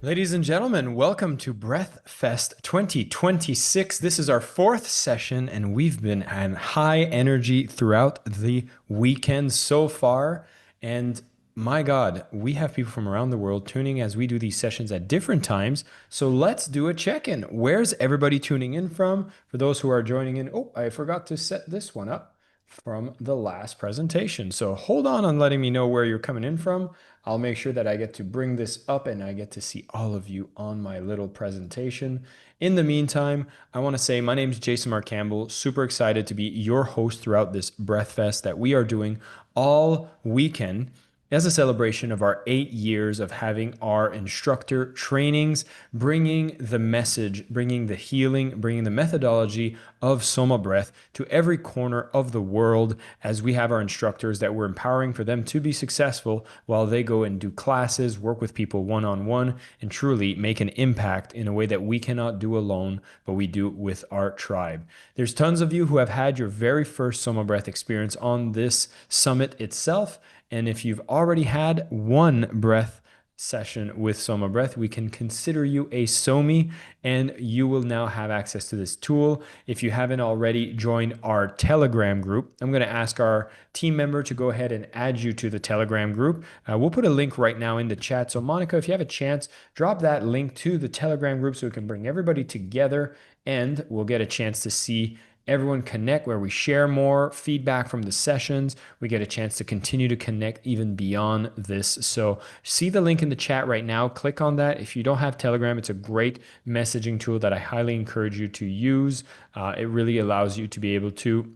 Ladies and gentlemen, welcome to Breathfest 2026. This is our fourth session, and we've been on high energy throughout the weekend so far. And my God, we have people from around the world tuning as we do these sessions at different times. So let's do a check-in. Where's everybody tuning in from? For those who are joining in, oh, I forgot to set this one up from the last presentation. So hold on letting me know where you're coming in from. I'll make sure that I get to bring this up and I get to see all of you on my little presentation. In the meantime, I want to say my name is Jason Mark Campbell. Super excited to be your host throughout this Breathfest that we are doing all weekend as a celebration of our 8 years of having our instructor trainings, bringing the message, bringing the healing, bringing the methodology of SOMA Breath to every corner of the world as we have our instructors that we're empowering for them to be successful while they go and do classes, work with people one-on-one, and truly make an impact in a way that we cannot do alone, but we do with our tribe. There's tons of you who have had your very first SOMA Breath experience on this summit itself. And if you've already had one breath session with SOMA Breath, we can consider you a SOMI, and you will now have access to this tool. If you haven't already joined our Telegram group, I'm going to ask our team member to go ahead and add you to the Telegram group. We'll put a link right now in the chat. So Monica, if you have a chance, drop that link to the Telegram group so we can bring everybody together and we'll get a chance to see everyone connect, where we share more feedback from the sessions. We get a chance to continue to connect even beyond this. So see the link in the chat right now. Click on that. If you don't have Telegram, it's a great messaging tool that I highly encourage you to use. It really allows you to be able to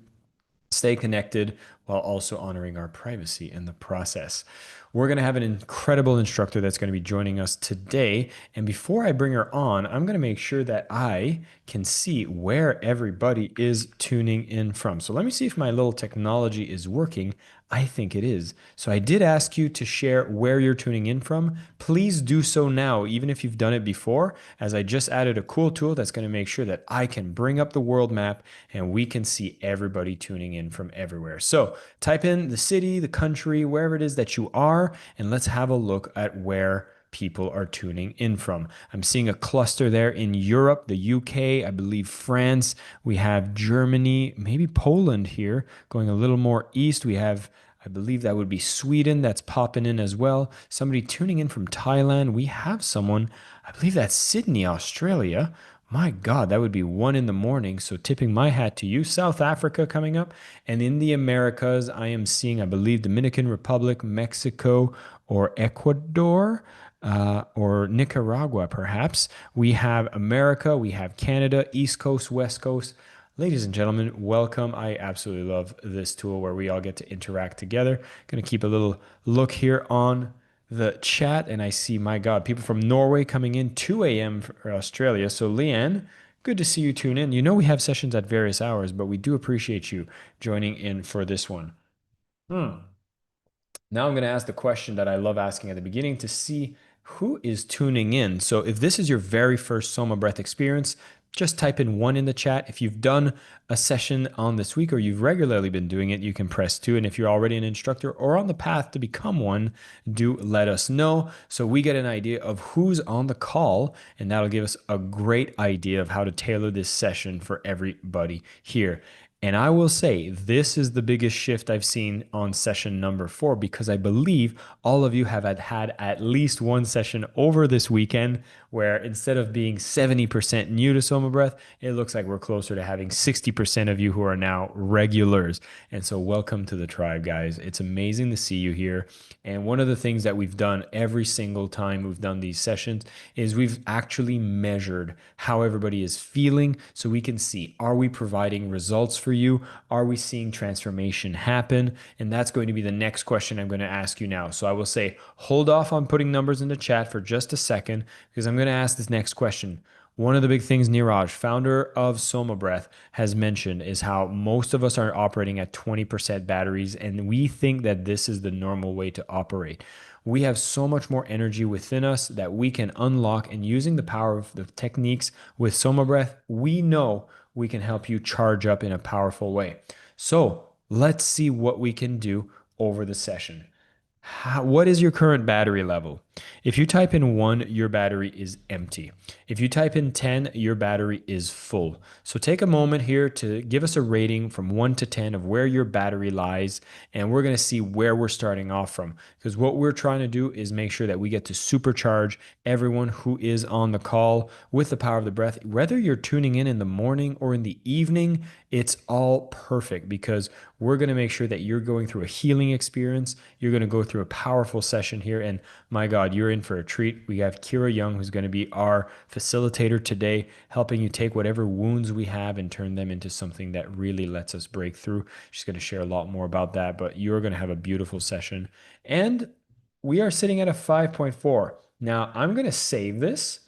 stay connected while also honoring our privacy in the process. We're going to have an incredible instructor that's going to be joining us today. And before I bring her on, I'm going to make sure that I can see where everybody is tuning in from. So let me see if my little technology is working. I think it is. So I did ask you to share where you're tuning in from. Please do so now, even if you've done it before, as I just added a cool tool that's going to make sure that I can bring up the world map and we can see everybody tuning in from everywhere. So type in the city, the country, wherever it is that you are, and let's have a look at where people are tuning in from. I'm seeing a cluster there in Europe, the UK, I believe France. We have Germany, maybe Poland here. Going a little more east, we have, I believe that would be Sweden that's popping in as well. Somebody tuning in from Thailand. We have someone, I believe that's Sydney, Australia. My God, that would be 1 a.m. So tipping my hat to you. South Africa coming up. And in the Americas, I am seeing, I believe, Dominican Republic, Mexico, or Ecuador. Or Nicaragua, perhaps. We have America, we have Canada, East Coast, West Coast. Ladies and gentlemen, welcome. I absolutely love this tool where we all get to interact together. Going to keep a little look here on the chat, and I see, my God, people from Norway coming in, 2 a.m. for Australia. So Leanne, good to see you tune in. You know we have sessions at various hours, but we do appreciate you joining in for this one. Now I'm going to ask the question that I love asking at the beginning to see who is tuning in. So if this is your very first SOMA Breath experience, just type in 1 in the chat. If you've done a session on this week or you've regularly been doing it, you can press 2. And if you're already an instructor or on the path to become one, do let us know so we get an idea of who's on the call, and that'll give us a great idea of how to tailor this session for everybody here. And I will say this is the biggest shift I've seen on session number 4, because I believe all of you have had at least one session over this weekend where instead of being 70% new to SOMA Breath, it looks like we're closer to having 60% of you who are now regulars. And so welcome to the tribe, guys. It's amazing to see you here. And one of the things that we've done every single time we've done these sessions is we've actually measured how everybody is feeling so we can see, are we providing results for for you? Are we seeing transformation happen? And that's going to be the next question I'm going to ask you now. So I will say, hold off on putting numbers in the chat for just a second because I'm going to ask this next question. One of the big things Niraj, founder of Soma Breath, has mentioned is how most of us are operating at 20% batteries, and we think that this is the normal way to operate. We have so much more energy within us that we can unlock, and using the power of the techniques with Soma Breath, we know we can help you charge up in a powerful way. So let's see what we can do over the session. What is your current battery level? If you type in 1, your battery is empty. If you type in 10, your battery is full. So take a moment here to give us a rating from 1 to 10 of where your battery lies, and we're going to see where we're starting off from. Because what we're trying to do is make sure that we get to supercharge everyone who is on the call with the power of the breath. Whether you're tuning in the morning or in the evening, it's all perfect because we're going to make sure that you're going through a healing experience. You're going to go through a powerful session here. And my God, you're in for a treat. We have Kira Young, who's going to be our facilitator today, helping you take whatever wounds we have and turn them into something that really lets us break through. She's going to share a lot more about that, but you're going to have a beautiful session. And we are sitting at a 5.4. Now, I'm going to save this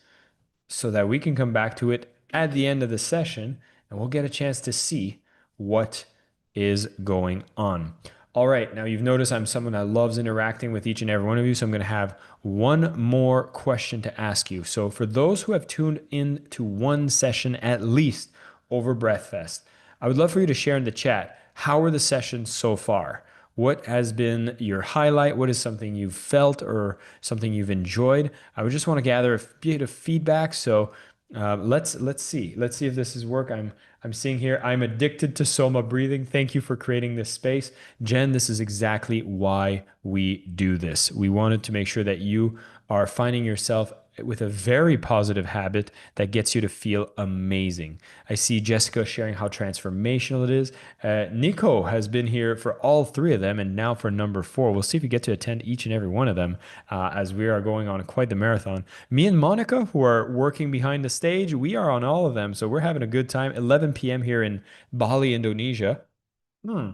so that we can come back to it at the end of the session and we'll get a chance to see what is going on. All right, now you've noticed I'm someone that loves interacting with each and every one of you, so I'm going to have one more question to ask you. So for those who have tuned in to one session at least over Breathfest, I would love for you to share in the chat, how are the sessions so far? What has been your highlight? What is something you've felt or something you've enjoyed? I would just want to gather a bit of feedback. So let's see. Let's see if this is work. I'm seeing here. I'm addicted to Soma breathing. Thank you for creating this space, Jen. This is exactly why we do this. We wanted to make sure that you are finding yourself with a very positive habit that gets you to feel amazing. I see Jessica sharing how transformational it is. Nico has been here for all 3 of them, and now for number 4. We'll see if we get to attend each and every one of them as we are going on quite the marathon. Me and Monica, who are working behind the stage, we are on all of them, so we're having a good time. 11 p.m. here in Bali, Indonesia. Hmm.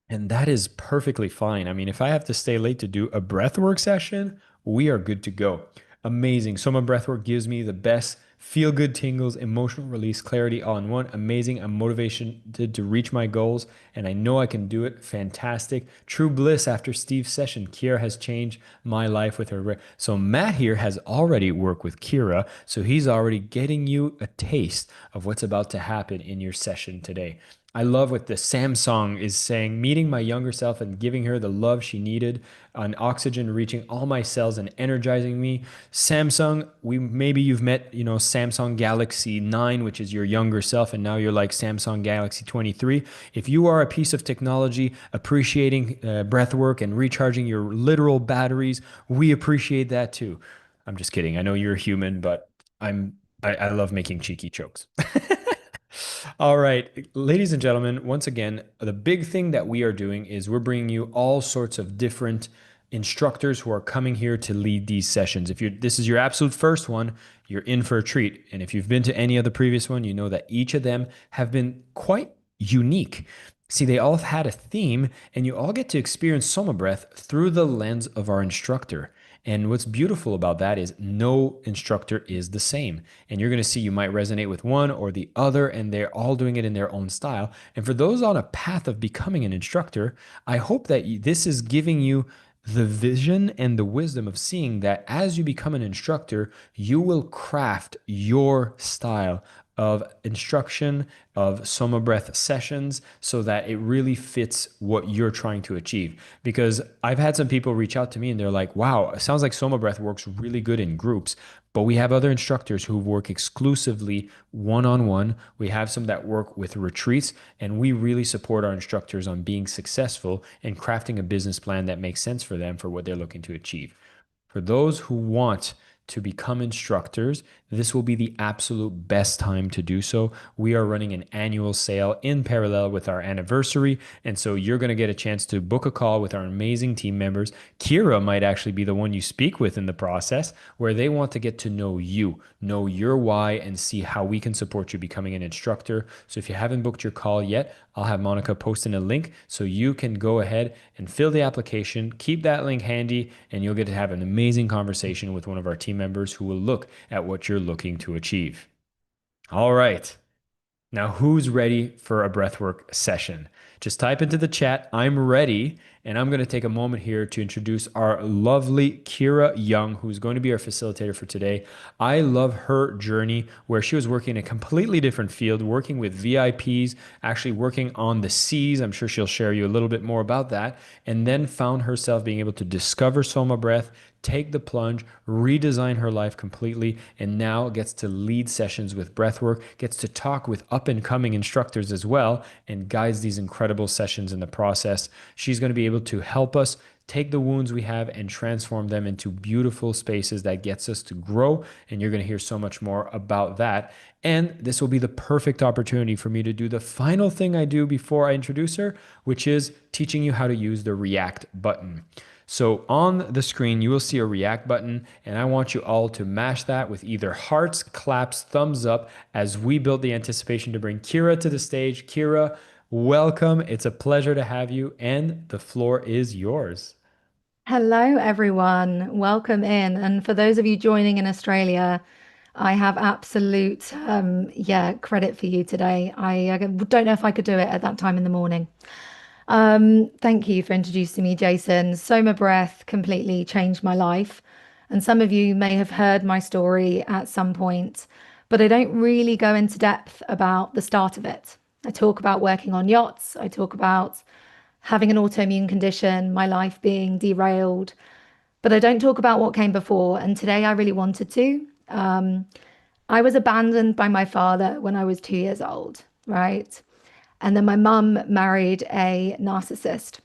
And that is perfectly fine. I mean, if I have to stay late to do a breathwork session, we are good to go. Amazing. Soma Breathwork gives me the best feel good tingles, emotional release, clarity all in one. Amazing. I'm motivated to reach my goals, and I know I can do it. Fantastic. True bliss after Steve's session. Kira has changed my life with her. So Matt here has already worked with Kira, so he's already getting you a taste of what's about to happen in your session today. I love what the Samsung is saying, meeting my younger self and giving her the love she needed, on oxygen reaching all my cells and energizing me. Samsung, maybe you've met, Samsung Galaxy 9, which is your younger self, and now you're like Samsung Galaxy 23. If you are a piece of technology appreciating breath work and recharging your literal batteries, we appreciate that too. I'm just kidding. I know you're a human, but I love making cheeky jokes. All right, ladies and gentlemen, once again, the big thing that we are doing is we're bringing you all sorts of different instructors who are coming here to lead these sessions. If this is your absolute first one, you're in for a treat. And if you've been to any of the previous one, you know that each of them have been quite unique. See, they all have had a theme, and you all get to experience Soma Breath through the lens of our instructor. And what's beautiful about that is no instructor is the same. And you're going to see you might resonate with one or the other, and they're all doing it in their own style. And for those on a path of becoming an instructor, I hope that this is giving you the vision and the wisdom of seeing that as you become an instructor, you will craft your style of instruction, of Soma Breath sessions, so that it really fits what you're trying to achieve. Because I've had some people reach out to me and they're like, wow, it sounds like Soma Breath works really good in groups, but we have other instructors who work exclusively one-on-one. We have some that work with retreats, and we really support our instructors on being successful and crafting a business plan that makes sense for them for what they're looking to achieve. For those who want to become instructors, this will be the absolute best time to do so. We are running an annual sale in parallel with our anniversary. And so you're going to get a chance to book a call with our amazing team members. Kira might actually be the one you speak with in the process, where they want to get to know you, know your why, and see how we can support you becoming an instructor. So if you haven't booked your call yet, I'll have Monica post in a link so you can go ahead and fill the application. Keep that link handy, and you'll get to have an amazing conversation with one of our team members who will look at what you're looking to achieve. All right. Now, who's ready for a breathwork session? Just type into the chat, I'm ready. And I'm going to take a moment here to introduce our lovely Kira Young, who's going to be our facilitator for today. I love her journey where she was working in a completely different field, working with VIPs, actually working on the seas. I'm sure she'll share you a little bit more about that. And then found herself being able to discover SOMA Breath, take the plunge, redesign her life completely, and now gets to lead sessions with breathwork, gets to talk with up and coming instructors as well, and guides these incredible sessions in the process. She's going to be able to help us take the wounds we have and transform them into beautiful spaces that gets us to grow. And you're going to hear so much more about that. And this will be the perfect opportunity for me to do the final thing I do before I introduce her, which is teaching you how to use the react button. So on the screen, you will see a react button, and I want you all to mash that with either hearts, claps, thumbs up as we build the anticipation to bring Kira to the stage. Kira, welcome. It's a pleasure to have you, and the floor is yours. Hello, everyone. Welcome in. And for those of you joining in Australia, I have absolute, credit for you today. I don't know if I could do it at that time in the morning. Thank you for introducing me, Jason. Soma Breath completely changed my life. And some of you may have heard my story at some point, but I don't really go into depth about the start of it. I talk about working on yachts. I talk about having an autoimmune condition, my life being derailed, but I don't talk about what came before. And today I really wanted to. I was abandoned by my father when I was 2 years old, right? And then my mum married a narcissist.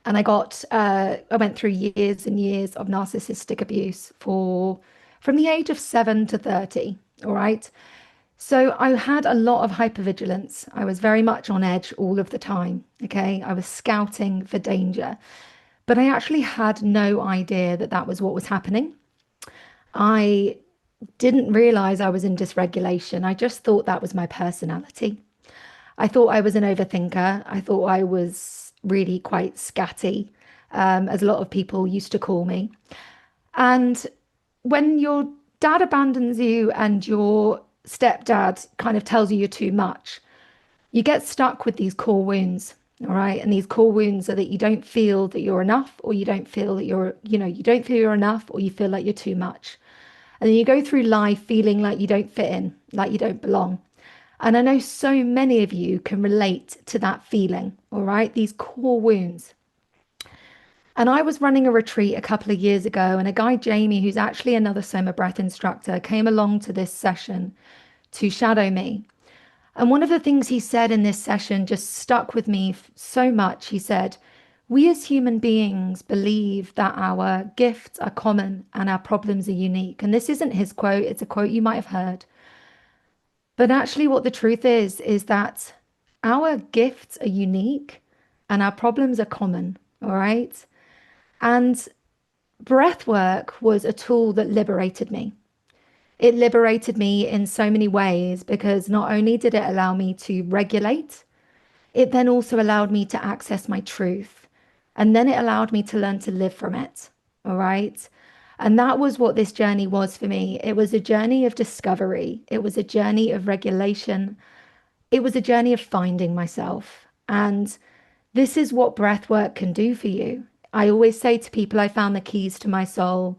And I went through years and years of narcissistic abuse from the age of 7 to 30. All right. So I had a lot of hypervigilance. I was very much on edge all of the time. Okay. I was scouting for danger, but I actually had no idea that that was what was happening. I didn't realize I was in dysregulation. I just thought that was my personality. I thought I was an overthinker. I thought I was really quite scatty, as a lot of people used to call me. And when your dad abandons you and your stepdad kind of tells you you're too much, you get stuck with these core wounds. All right. And these core wounds are that you don't feel that you're enough, or you don't feel that you don't feel you're enough, or you feel like you're too much. And then you go through life feeling like you don't fit in, like you don't belong. And I know so many of you can relate to that feeling, all right? These core wounds. And I was running a retreat a couple of years ago, and a guy, Jamie, who's actually another Soma Breath instructor, came along to this session to shadow me. And one of the things he said in this session just stuck with me so much. He said, "We as human beings believe that our gifts are common and our problems are unique." And this isn't his quote, it's a quote you might have heard. But actually, what the truth is that our gifts are unique and our problems are common. All right. And breath work was a tool that liberated me. It liberated me in so many ways because not only did it allow me to regulate, it then also allowed me to access my truth. And then it allowed me to learn to live from it. All right. And that was what this journey was for me. It was a journey of discovery. It was a journey of regulation. It was a journey of finding myself. And this is what breath work can do for you. I always say to people, I found the keys to my soul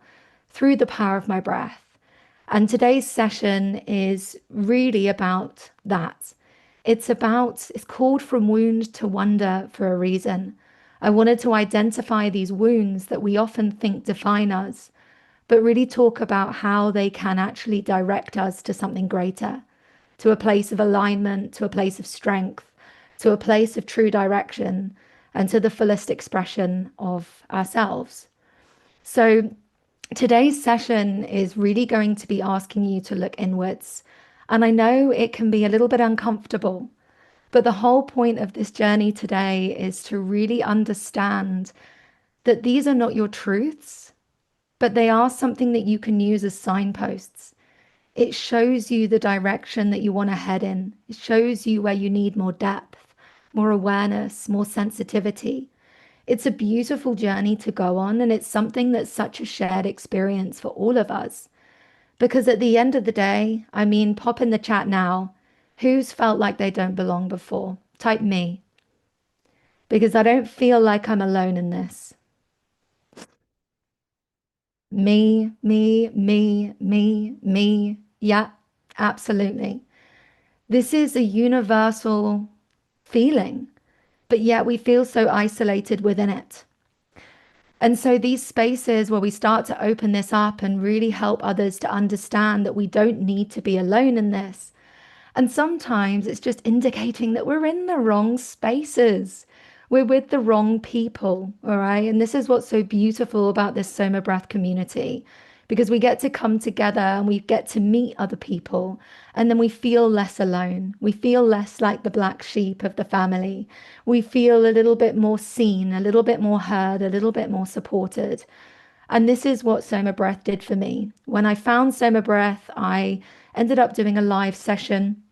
through the power of my breath. And today's session is really about that. It's called From Wound to Wonder for a reason. I wanted to identify these wounds that we often think define us, but really talk about how they can actually direct us to something greater, to a place of alignment, to a place of strength, to a place of true direction, and to the fullest expression of ourselves. So Today's session is really going to be asking you to look inwards. And I know it can be a little bit uncomfortable, but the whole point of this journey today is to really understand that these are not your truths, but they are something that you can use as signposts. It shows you the direction that you want to head in. It shows you where you need more depth, more awareness, more sensitivity. It's a beautiful journey to go on, and it's something that's such a shared experience for all of us. Because at the end of the day, I mean, pop in the chat now. Who's felt like they don't belong before? Type me, because I don't feel like I'm alone in this. Me. Yeah, absolutely. This is a universal feeling, but yet we feel so isolated within it. And so these spaces where we start to open this up and really help others to understand that we don't need to be alone in this. And sometimes it's just indicating that we're in the wrong spaces. We're with the wrong people, all right? And this is what's so beautiful about this Soma Breath community, because we get to come together and we get to meet other people, and then we feel less alone. We feel less like the black sheep of the family. We feel a little bit more seen, a little bit more heard, a little bit more supported. And this is what Soma Breath did for me. When I found Soma Breath, I ended up doing a live session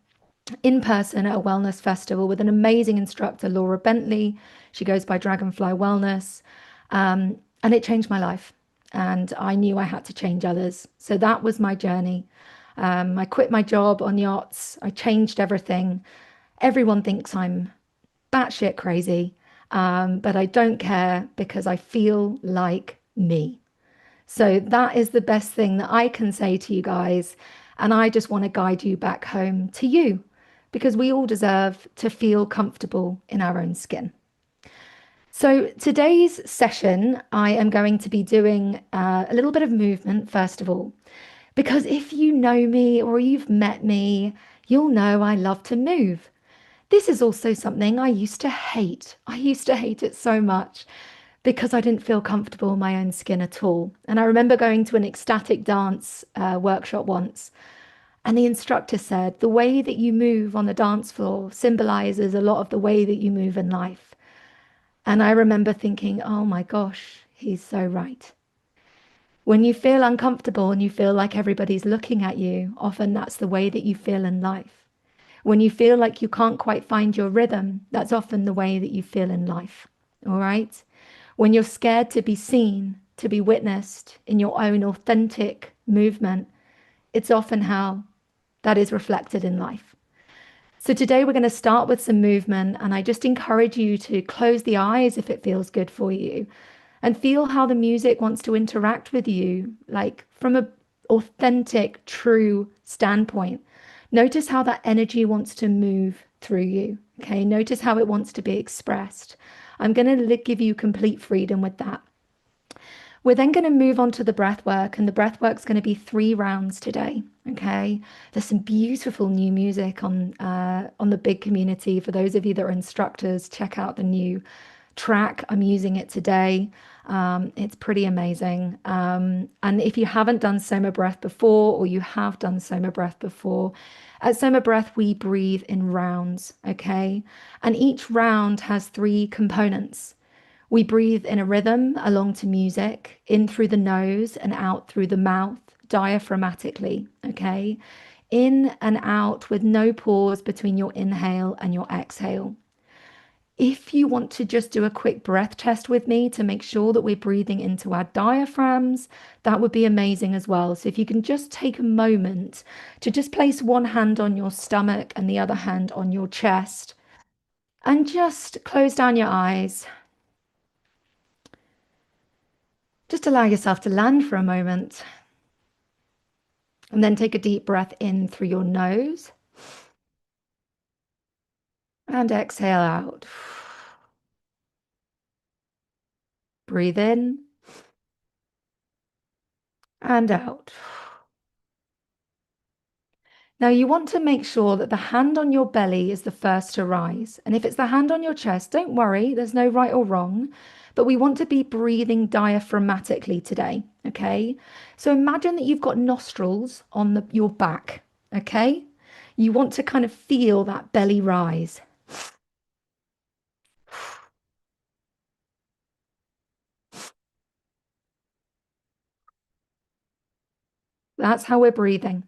in person at a wellness festival with an amazing instructor, Laura Bentley. She goes by Dragonfly Wellness. And it changed my life. And I knew I had to change others. So that was my journey. I quit my job on yachts. I changed everything. Everyone thinks I'm batshit crazy, but I don't care because I feel like me. So that is the best thing that I can say to you guys. And I just want to guide you back home to you because we all deserve to feel comfortable in our own skin. So today's session, I am going to be doing a little bit of movement, first of all, because if you know me or you've met me, you'll know I love to move. This is also something I used to hate. I used to hate it so much because I didn't feel comfortable in my own skin at all. And I remember going to an ecstatic dance workshop once, and the instructor said, the way that you move on the dance floor symbolizes a lot of the way that you move in life. And I remember thinking, oh my gosh, he's so right. When you feel uncomfortable and you feel like everybody's looking at you, often that's the way that you feel in life. When you feel like you can't quite find your rhythm, that's often the way that you feel in life. All right? When you're scared to be seen, to be witnessed in your own authentic movement, it's often how that is reflected in life. So today we're going to start with some movement, and I just encourage you to close the eyes if it feels good for you and feel how the music wants to interact with you, like from a authentic, true standpoint. Notice how that energy wants to move through you. Okay, notice how it wants to be expressed. I'm going to give you complete freedom with that. We're then going to move on to the breath work, and the breath work's going to be 3 rounds today. Okay, there's some beautiful new music on the big community. For those of you that are instructors, check out the new track. I'm using it today. It's pretty amazing. And if you haven't done Soma Breath before, or you have done Soma Breath before, at Soma Breath we breathe in rounds. Okay, and each round has 3 components. We breathe in a rhythm along to music, in through the nose and out through the mouth, diaphragmatically, okay? In and out with no pause between your inhale and your exhale. If you want to just do a quick breath test with me to make sure that we're breathing into our diaphragms, that would be amazing as well. So if you can just take a moment to just place one hand on your stomach and the other hand on your chest and just close down your eyes. Just allow yourself to land for a moment and then take a deep breath in through your nose and exhale out. Breathe in and out. Now, you want to make sure that the hand on your belly is the first to rise. And if it's the hand on your chest, don't worry, there's no right or wrong. But we want to be breathing diaphragmatically today. Okay. So imagine that you've got nostrils on your back. Okay. You want to kind of feel that belly rise. That's how we're breathing.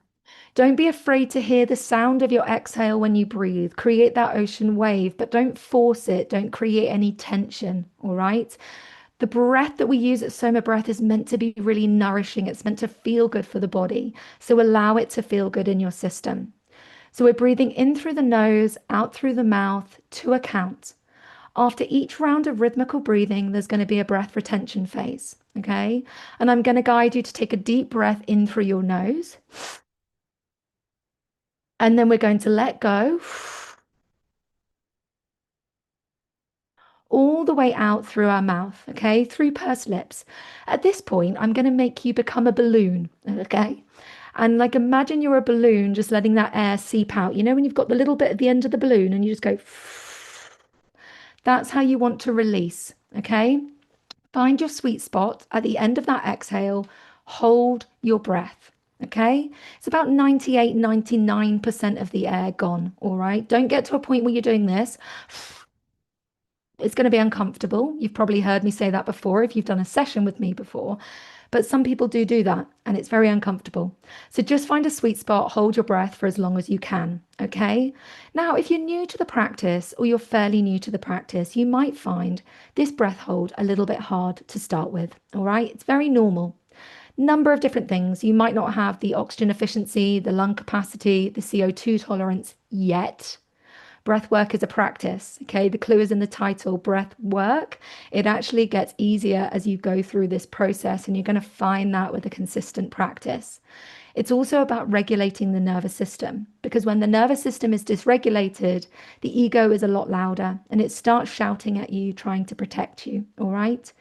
Don't be afraid to hear the sound of your exhale when you breathe. Create that ocean wave, but don't force it. Don't create any tension. All right. The breath that we use at Soma Breath is meant to be really nourishing. It's meant to feel good for the body. So allow it to feel good in your system. So we're breathing in through the nose, out through the mouth to a count. After each round of rhythmical breathing, there's going to be a breath retention phase. Okay. And I'm going to guide you to take a deep breath in through your nose. And then we're going to let go all the way out through our mouth, okay, through pursed lips. At this point, I'm going to make you become a balloon, okay? And like imagine you're a balloon, just letting that air seep out. You know, when you've got the little bit at the end of the balloon and you just go, that's how you want to release, okay? Find your sweet spot at the end of that exhale, hold your breath. Okay, it's about 98, 99% of the air gone. All right, don't get to a point where you're doing this. It's going to be uncomfortable. You've probably heard me say that before if you've done a session with me before, but some people do that and it's very uncomfortable. So just find a sweet spot, hold your breath for as long as you can. Okay. Now, if you're new to the practice or you're fairly new to the practice, you might find this breath hold a little bit hard to start with. All right. It's very normal. Number of different things. You might not have the oxygen efficiency, the lung capacity, the CO2 tolerance yet. Breath work is a practice. Okay, the clue is in the title, breath work. It actually gets easier as you go through this process, and you're going to find that with a consistent practice. It's also about regulating the nervous system because when the nervous system is dysregulated, the ego is a lot louder and it starts shouting at you, trying to protect you. All right.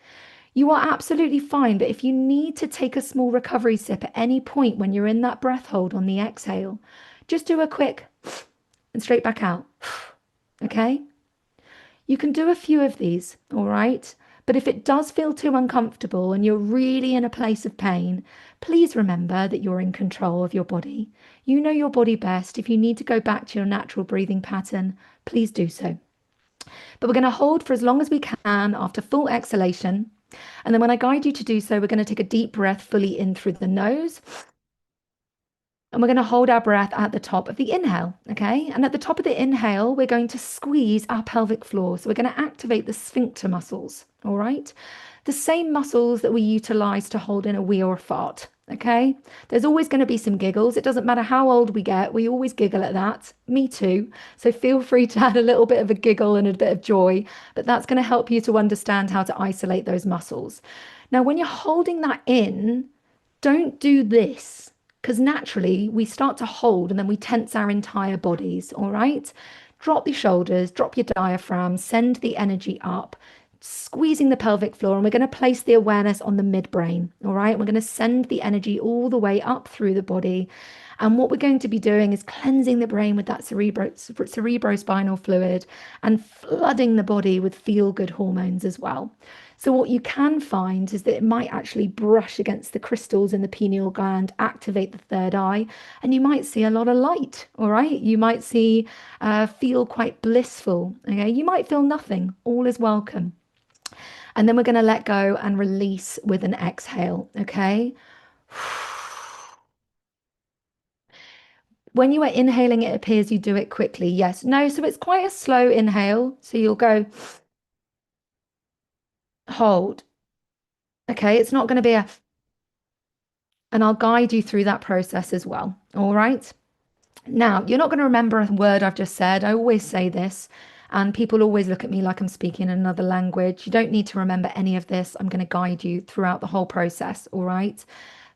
You are absolutely fine, but if you need to take a small recovery sip at any point when you're in that breath hold on the exhale, just do a quick and straight back out. Okay? You can do a few of these, all right? But if it does feel too uncomfortable and you're really in a place of pain, please remember that you're in control of your body. You know your body best. If you need to go back to your natural breathing pattern, please do so. But we're going to hold for as long as we can after full exhalation. And then when I guide you to do so, we're going to take a deep breath fully in through the nose. And we're going to hold our breath at the top of the inhale, okay? And at the top of the inhale, we're going to squeeze our pelvic floor. So we're going to activate the sphincter muscles, all right? The same muscles that we utilize to hold in a wee or a fart, okay? There's always going to be some giggles. It doesn't matter how old we get, we always giggle at that. Me too. So feel free to add a little bit of a giggle and a bit of joy, but that's going to help you to understand how to isolate those muscles. Now, when you're holding that in, don't do this because naturally we start to hold and then we tense our entire bodies. All right. Drop your shoulders, drop your diaphragm, send the energy up, squeezing the pelvic floor. And we're going to place the awareness on the midbrain. All right. We're going to send the energy all the way up through the body. And what we're going to be doing is cleansing the brain with that cerebrospinal fluid and flooding the body with feel-good hormones as well. So what you can find is that it might actually brush against the crystals in the pineal gland, activate the third eye, and you might see a lot of light. All right. You might feel quite blissful. Okay. You might feel nothing. All is welcome. And then we're going to let go and release with an exhale. Okay. When you are inhaling, it appears you do it quickly. Yes. No. So it's quite a slow inhale. So you'll go hold. Okay. It's not going to be and I'll guide you through that process as well. All right. Now, you're not going to remember a word I've just said. I always say this, and people always look at me like I'm speaking in another language. You don't need to remember any of this. I'm going to guide you throughout the whole process. All right.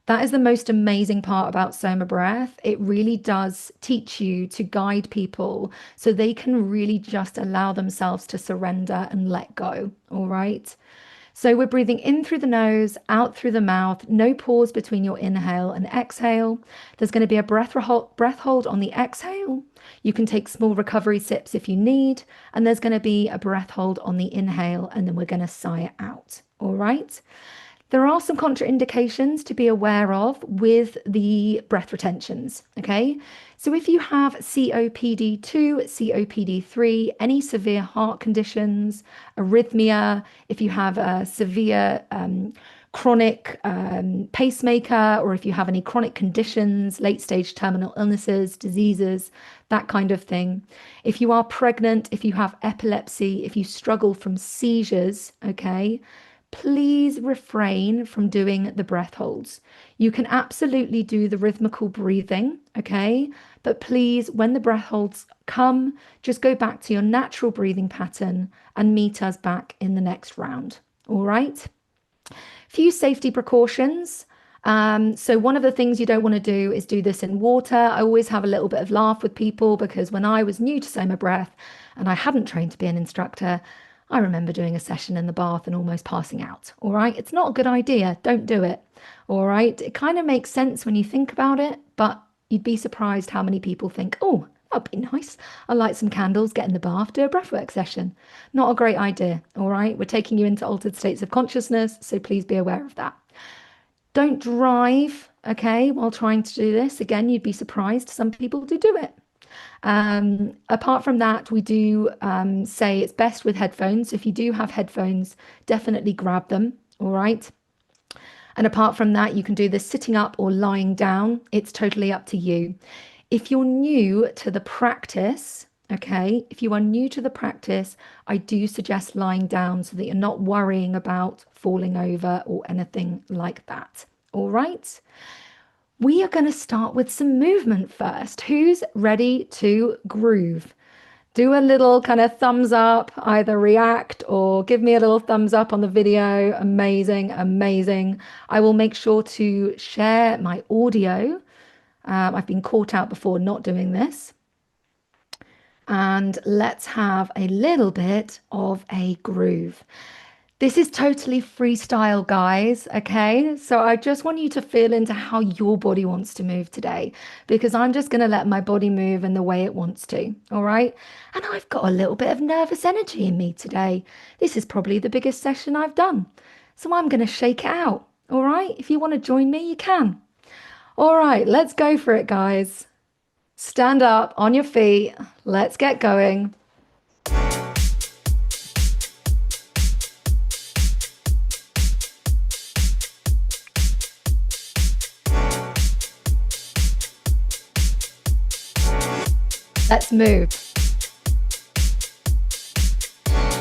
That is the most amazing part about Soma Breath. It really does teach you to guide people so they can really just allow themselves to surrender and let go. All right. So we're breathing in through the nose, out through the mouth, no pause between your inhale and exhale. There's going to be a breath hold on the exhale. You can take small recovery sips if you need, and there's going to be a breath hold on the inhale, and then we're going to sigh it out. All right. There are some contraindications to be aware of with the breath retentions, okay? So if you have COPD2, COPD3, any severe heart conditions, arrhythmia, if you have a severe chronic pacemaker, or if you have any chronic conditions, late stage terminal illnesses, diseases, that kind of thing. If you are pregnant, if you have epilepsy, if you struggle from seizures, okay, please refrain from doing the breath holds. You can absolutely do the rhythmical breathing, okay? But please, when the breath holds come, just go back to your natural breathing pattern and meet us back in the next round. All right? Few safety precautions. So one of the things you don't want to do is do this in water. I always have a little bit of laugh with people because when I was new to SOMA Breath and I hadn't trained to be an instructor, I remember doing a session in the bath and almost passing out. All right. It's not a good idea. Don't do it. All right. It kind of makes sense when you think about it, but you'd be surprised how many people think, oh, that'd be nice. I'll light some candles, get in the bath, do a breathwork session. Not a great idea. All right. We're taking you into altered states of consciousness. So please be aware of that. Don't drive. Okay. While trying to do this. Again, you'd be surprised. Some people do it. Apart from that, we do say it's best with headphones. If you do have headphones, definitely grab them. All right. And apart from that, you can do this sitting up or lying down. It's totally up to you. If you're new to the practice, okay, if you are new to the practice, I do suggest lying down so that you're not worrying about falling over or anything like that. All right. We are going to start with some movement first. Who's ready to groove? Do a little kind of thumbs up, either react or give me a little thumbs up on the video. Amazing, amazing. I will make sure to share my audio. I've been caught out before not doing this. And let's have a little bit of a groove. This is totally freestyle, guys, okay? So I just want you to feel into how your body wants to move today, because I'm just going to let my body move in the way it wants to, all right? And I've got a little bit of nervous energy in me today. This is probably the biggest session I've done. So I'm going to shake it out, all right? If you want to join me, you can. All right, let's go for it, guys. Stand up on your feet. Let's get going. Let's move.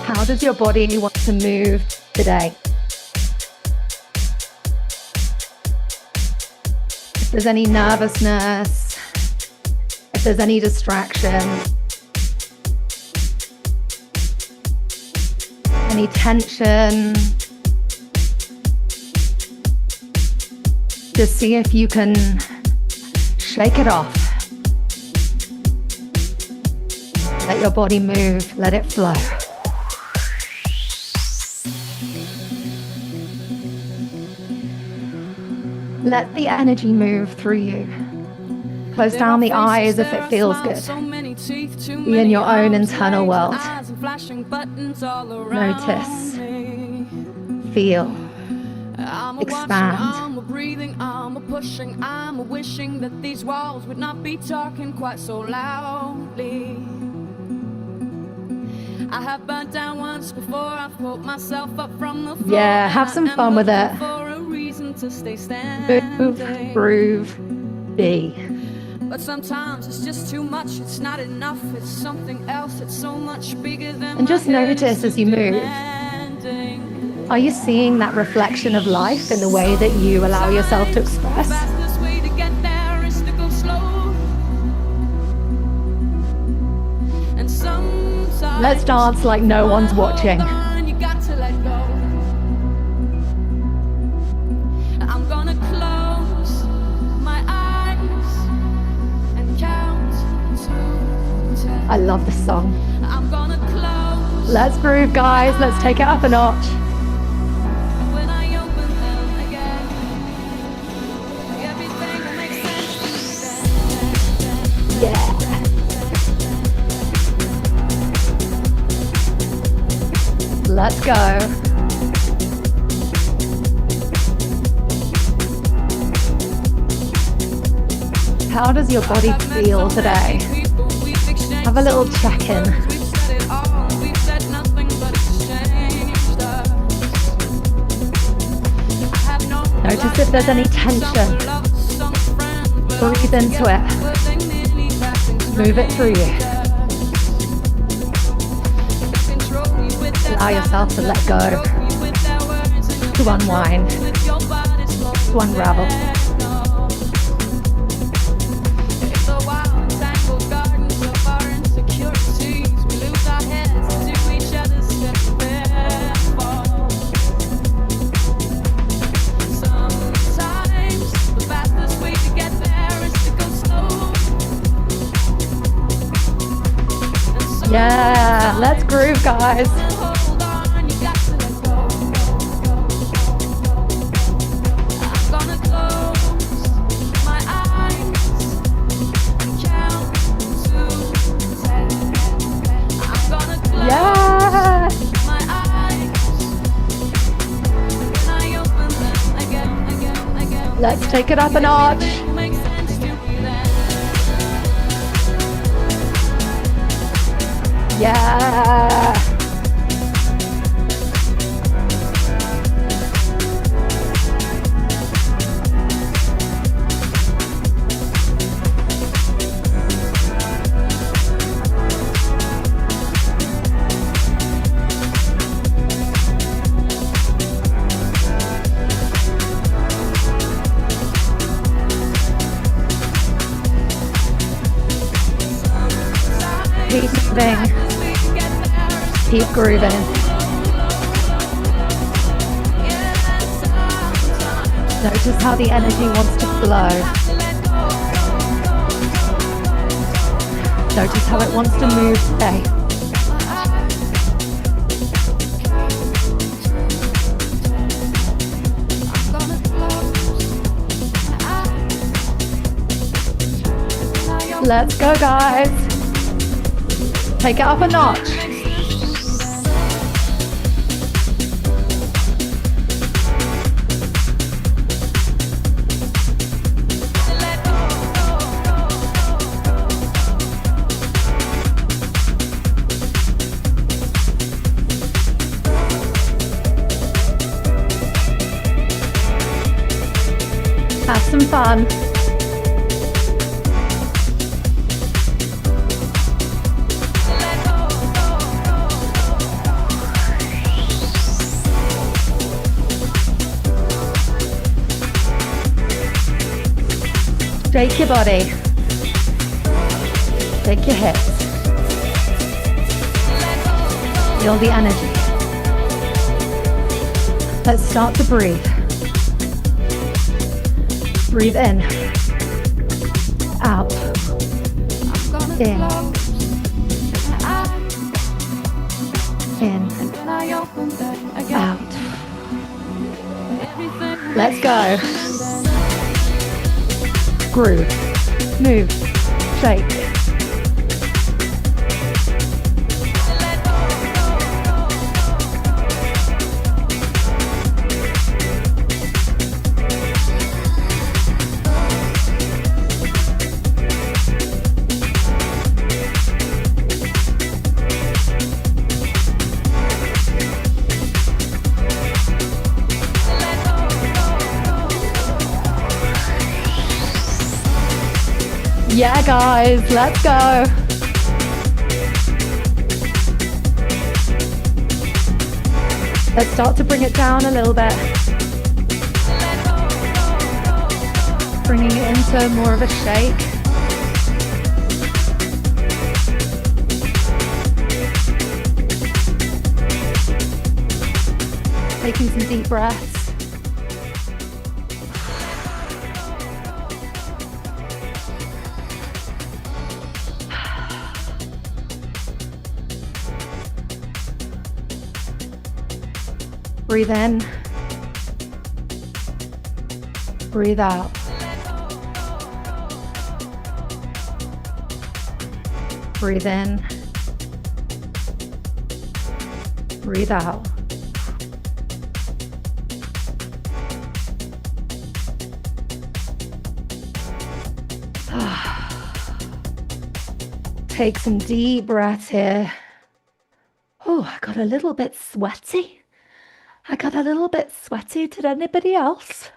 How does your body want to move today? If there's any nervousness, if there's any distraction, any tension, just see if you can shake it off. Let your body move, let it flow. Let the energy move through you. Close down the eyes if it feels good. Be in your own internal world. Notice, feel, expand. I'm breathing, I'm pushing, I'm wishing that these walls would not be talking quite so loudly. I have burnt down once before, I've pulled myself up from the floor. Yeah, have some fun with it. For a reason to stay standing. Move, groove, be. But sometimes it's just too much, it's not enough, it's something else, it's so much bigger than. And just notice as you move. Are you seeing that reflection of life in the way that you allow yourself to express? Let's dance like no one's watching. I'm gonna close my eyes and count to 10. I love this song. I'm gonna close. Let's groove, guys. Let's take it up a notch. Yeah. Let's go. How does your body feel today? Have a little check-in. Notice if there's any tension. Breathe into it. Move it through you. Allow yourself to let go, to unwind, to unravel. Yeah, let's groove, guys. Yeah. Let's take it up a notch. Yeah. Keep moving. Keep grooving. Notice how the energy wants to flow. Notice how it wants to move today. Let's go, guys. Take it up a notch. Have some fun. Shake your body. Shake your hips. Feel the energy. Let's start to breathe. Breathe in. Out. In. In. Out. Let's go. Groove, move, shake. Yeah, guys, let's go. Let's start to bring it down a little bit. Bringing it into more of a shake. Taking some deep breaths. Breathe in, breathe out. Breathe in. Breathe out. Take some deep breaths here. Oh, I got a little bit sweaty. Did anybody else?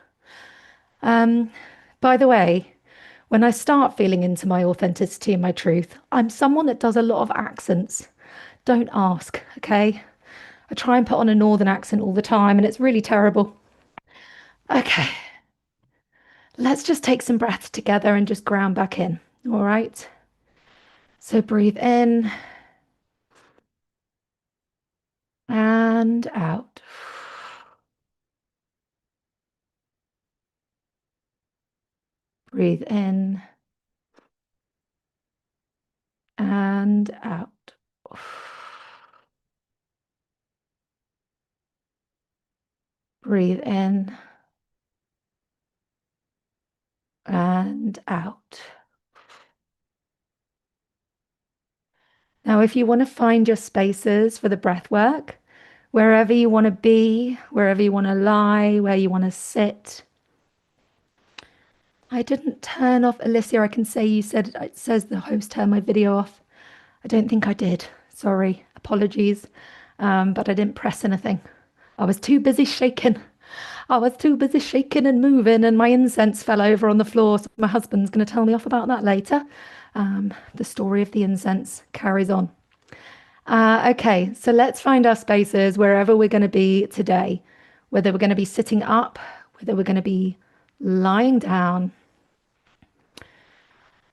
By the way, when I start feeling into my authenticity and my truth, I'm someone that does a lot of accents. Don't ask, okay? I try and put on a northern accent all the time and it's really terrible. Okay. Let's just take some breaths together and just ground back in, all right? So breathe in and out. Breathe in and out. Breathe in and out. Now, if you want to find your spaces for the breath work, wherever you want to be, wherever you want to lie, where you want to sit. I didn't turn off, Alicia. I can say you said, it says the host turned my video off. I don't think I did. Sorry, apologies. But I didn't press anything. I was too busy shaking. And moving, and my incense fell over on the floor. So my husband's going to tell me off about that later. The story of the incense carries on. Okay, so let's find our spaces wherever we're going to be today, whether we're going to be sitting up, whether we're going to be lying down.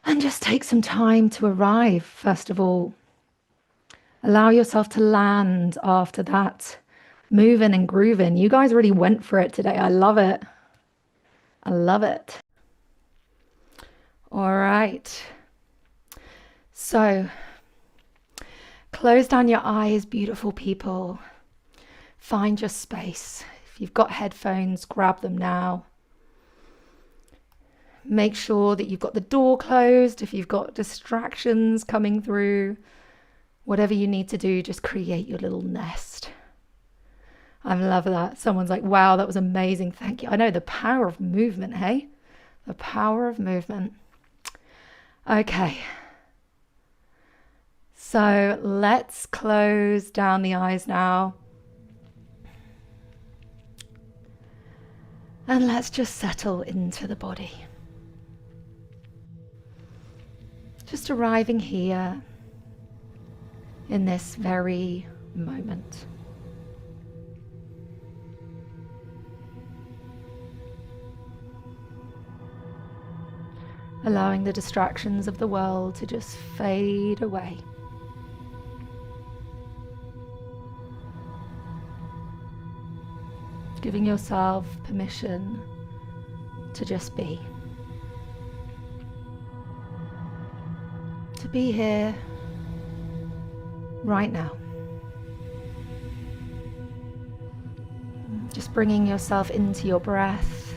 And just take some time to arrive, first of all. Allow yourself to land after that. Moving and grooving. You guys really went for it today. I love it. All right. So, close down your eyes, beautiful people. Find your space. If you've got headphones, grab them now. Make sure that you've got the door closed. If you've got distractions coming through, whatever you need to do, just create your little nest. I love that. Someone's like, wow, that was amazing. Thank you. I know the power of movement, hey? The power of movement. Okay. So let's close down the eyes now. And let's just settle into the body. Just arriving here in this very moment. Allowing the distractions of the world to just fade away. Giving yourself permission to just be. To be here right now. Just bringing yourself into your breath.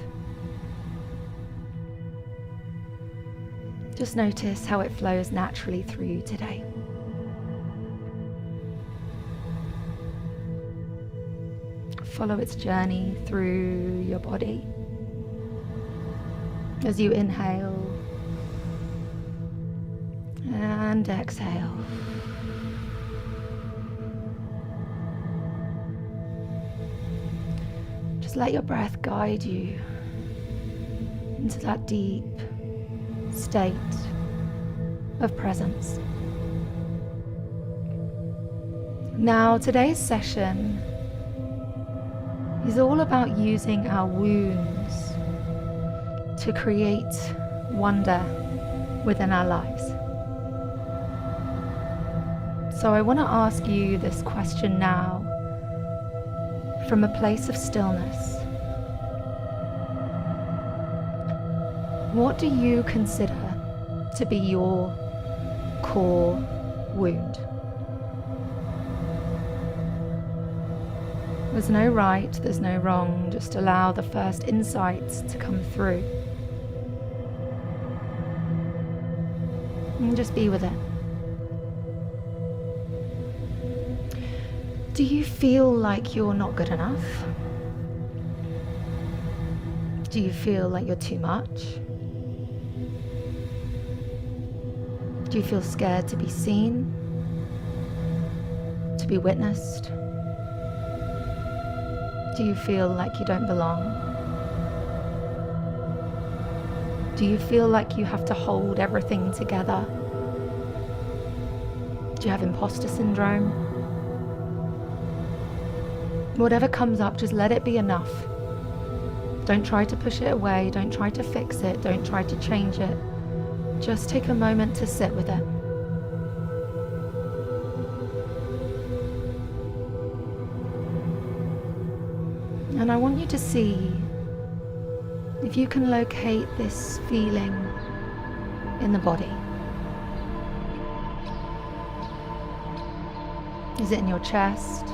Just notice how it flows naturally through you today. Follow its journey through your body. As you inhale and exhale. Just let your breath guide you into that deep state of presence. Now, today's session is all about using our wounds to create wonder within our lives. So I want to ask you this question now from a place of stillness. What do you consider to be your core wound? There's no right, there's no wrong, just allow the first insights to come through. And just be with it. Do you feel like you're not good enough? Do you feel like you're too much? Do you feel scared to be seen? To be witnessed? Do you feel like you don't belong? Do you feel like you have to hold everything together? Do you have imposter syndrome? Whatever comes up, just let it be enough. Don't try to push it away. Don't try to fix it. Don't try to change it. Just take a moment to sit with it. And I want you to see if you can locate this feeling in the body. Is it in your chest?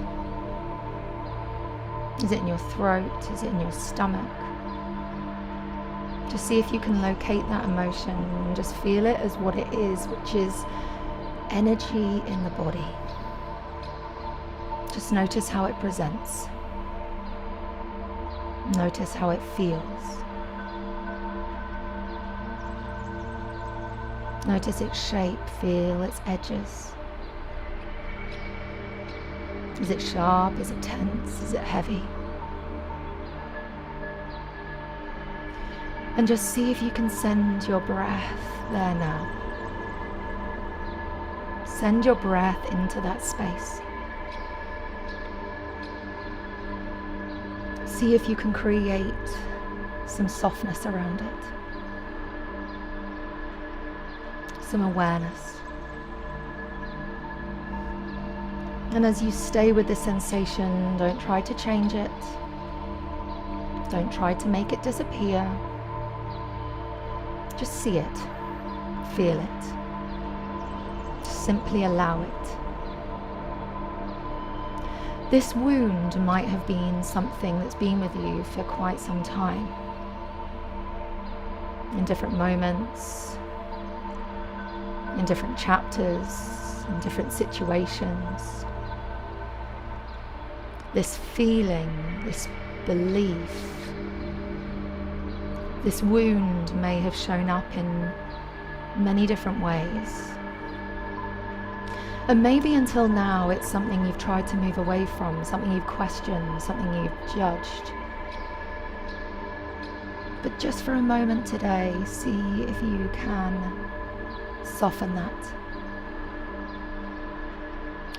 Is it in your throat? Is it in your stomach? Just see if you can locate that emotion and just feel it as what it is, which is energy in the body. Just notice how it presents. Notice how it feels. Notice its shape, feel its edges. Is it sharp? Is it tense? Is it heavy? And just see if you can send your breath there now. Send your breath into that space. See if you can create some softness around it. Some awareness. And as you stay with the sensation, don't try to change it. Don't try to make it disappear. Just see it, feel it. Just simply allow it. This wound might have been something that's been with you for quite some time. In different moments, in different chapters, in different situations. This feeling, this belief, this wound may have shown up in many different ways. And maybe until now it's something you've tried to move away from, something you've questioned, something you've judged. But just for a moment today, see if you can soften that.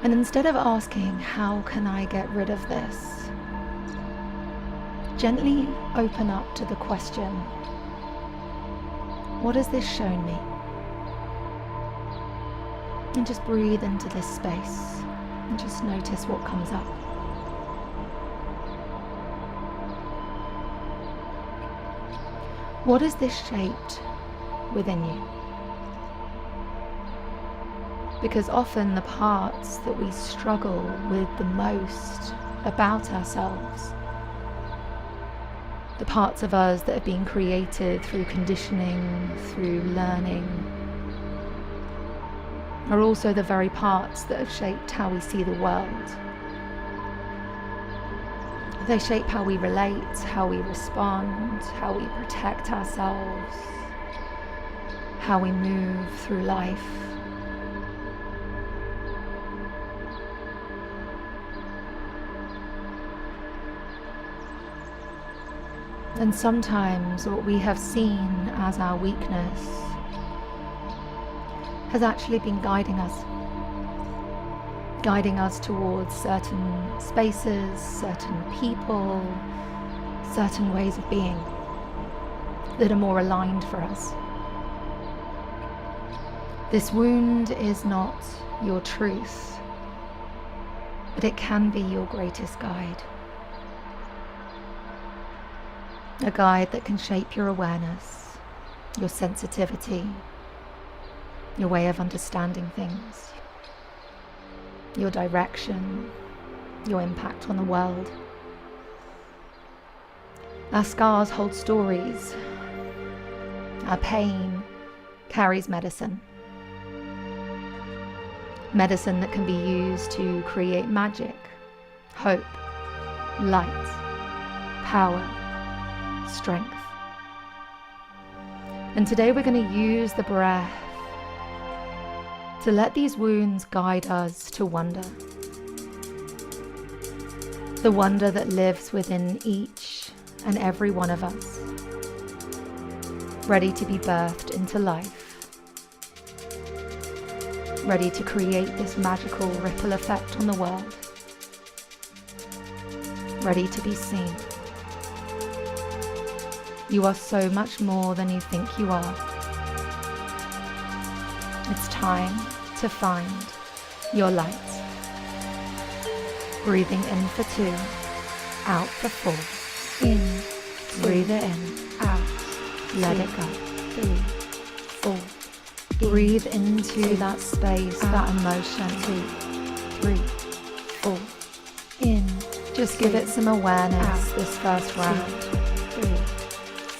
And instead of asking, how can I get rid of this? Gently open up to the question, what has this shown me? And just breathe into this space and just notice what comes up. What has this shaped within you? Because often the parts that we struggle with the most about ourselves, the parts of us that have been created through conditioning, through learning, are also the very parts that have shaped how we see the world. They shape how we relate, how we respond, how we protect ourselves, how we move through life. And sometimes what we have seen as our weakness has actually been guiding us towards certain spaces, certain people, certain ways of being that are more aligned for us. This wound is not your truth, but it can be your greatest guide. A guide that can shape your awareness, your sensitivity, your way of understanding things, your direction, your impact on the world. Our scars hold stories. Our pain carries medicine. Medicine that can be used to create magic hope, light, power, strength. And today we're going to use the breath to let these wounds guide us to wonder. The wonder that lives within each and every one of us, ready to be birthed into life, ready to create this magical ripple effect on the world, ready to be seen. You are so much more than you think you are. It's time to find your light. Breathing in for 2, out for 4. In, breathe it in, out, let it go. 3, 4. Breathe into that space, that emotion. 2, 3, 4. In, just give it some awareness this first round. 3,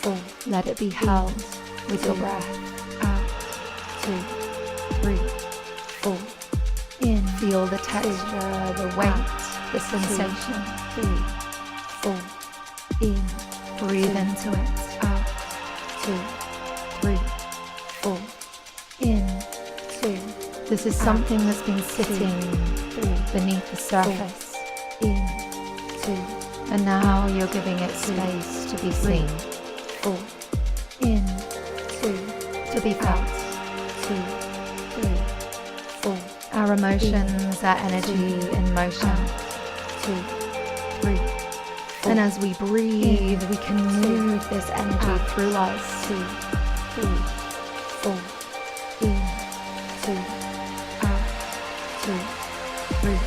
4. Let it be held with your breath. Out, 2, 3, 4. In, feel the texture, the weight, the sensation. 3, 4. In, breathe into it. Out, 2, 3, 4. In, 2. This is something that's been sitting beneath the surface. In, 2. And now you're giving it space to be seen. 4. In, 2. To be felt. 2, 3, 4. Our emotions, our energy in motion. 2, 3, 4. And as we breathe, we can move this energy through us. 2, 3, 4. In, 2, out, 2, 3,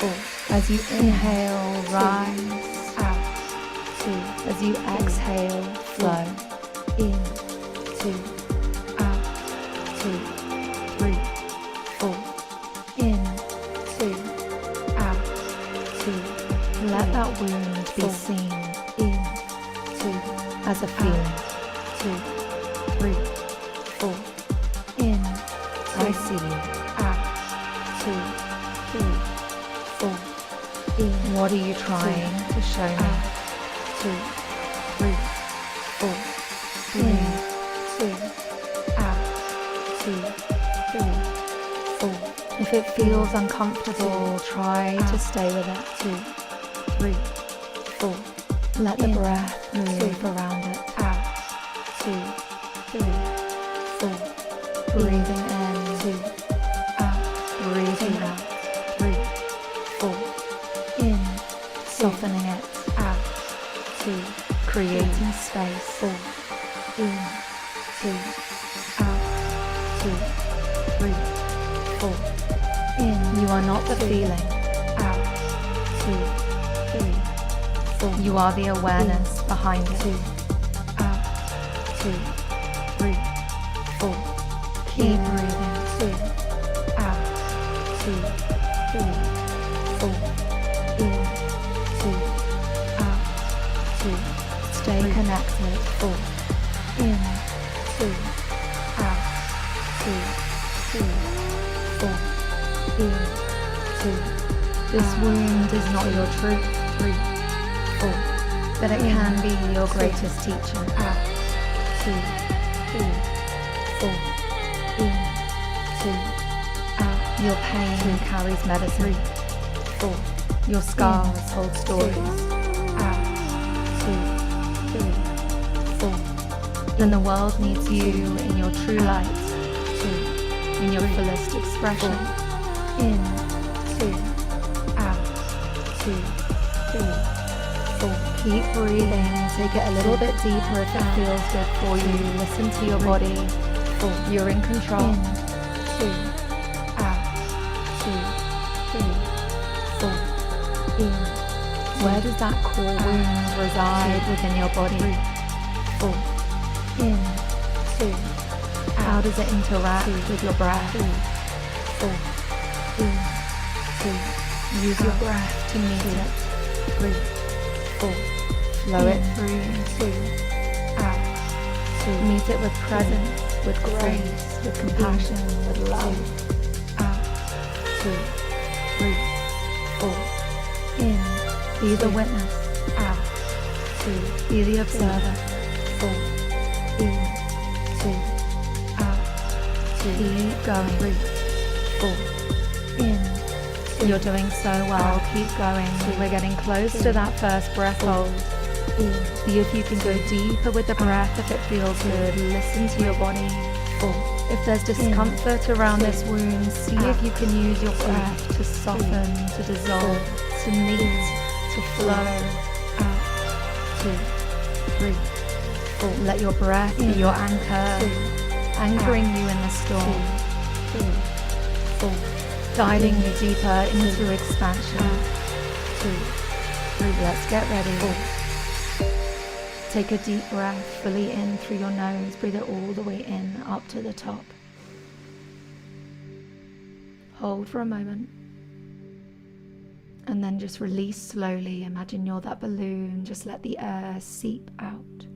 4. As you inhale, rise, out, 2. As you exhale, flow, in, 2, out, 2, 3, 4. In, 2, out, 2. Let that wound be seen. In, 2. As a feeling. 2, 3, 4. In, I see you. Out, 2, 3, 4. In, what are you trying to show me? 2, 3, 4. In, 2, out, 2, 3, 4. If it feels uncomfortable, try to stay with it. 2, 3, 4. Let the breath move around it. Out, 2, 3, 4. Breathing in, 2, out, breathing out, 3, 4. In, softening it, out, 2, creating space, 4. In, 2, out, 2, 3, 4. In, you are not the feeling, out, 2, 3, 4. You are the awareness behind it, 2, out, 2, 3, 4. Keep breathing, 2, out, 2, 3, 4. In, 2, out, 2. Stay connected, 4. In, 2, out, 2, 3, 4. In, 2. This wound is not your truth, 3, 4. But it can be your greatest teacher, out, 2, 3, 4. In, 2, out. Your pain carries medicine. 4. Your scars hold stories. Out. 2, 3, 4. And the world needs you in your true light. 2. In your fullest expression. In, 2, out. 2, 3, 4. Keep breathing. Take it a little bit deeper if it feels good for you. Listen to your body. 4. You're in control. In, 2, out, 2, 3, 4. In. Where does that core wound reside within your body? 3, 4. In, 2. How does it interact with your breath? 3, 4. In, 2. Use your breath to meet it. 3, 4. Flow it through. 2. Out. 2. Meet it with presence, with grace, with compassion, with love. Out. 2, 3, 4. In. Be the witness. out, 2, Be the observer. 4, In. 2, out, 2, Keep going. 3, 4, In. You're doing so well. Keep going. We're getting close to that first breath hold. in, See if you can go deeper with the breath if it feels good. Listen to your body. 4, If there's discomfort around this wound, see if you can use your breath to soften, to dissolve, to meet, to flow. out, 2, 3, 4, Let your breath be your anchor, 2, anchoring you in the storm, 3, 4, guiding you deeper into expansion. 2, 3, Let's get ready. 4. Take a deep breath fully in through your nose. Breathe it all the way in, up to the top. Hold for a moment. And then just release slowly. Imagine you're that balloon. Just let the air seep out.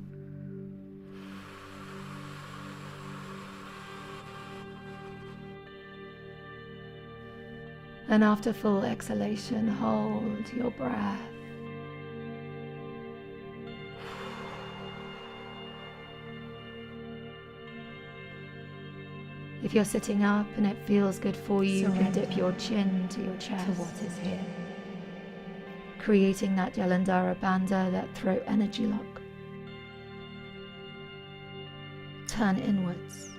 And after full exhalation, hold your breath. If you're sitting up and it feels good for you, you can dip your chin to your chest. To what is here. Creating that Jalandhara Bandha, that throat energy lock. Turn inwards.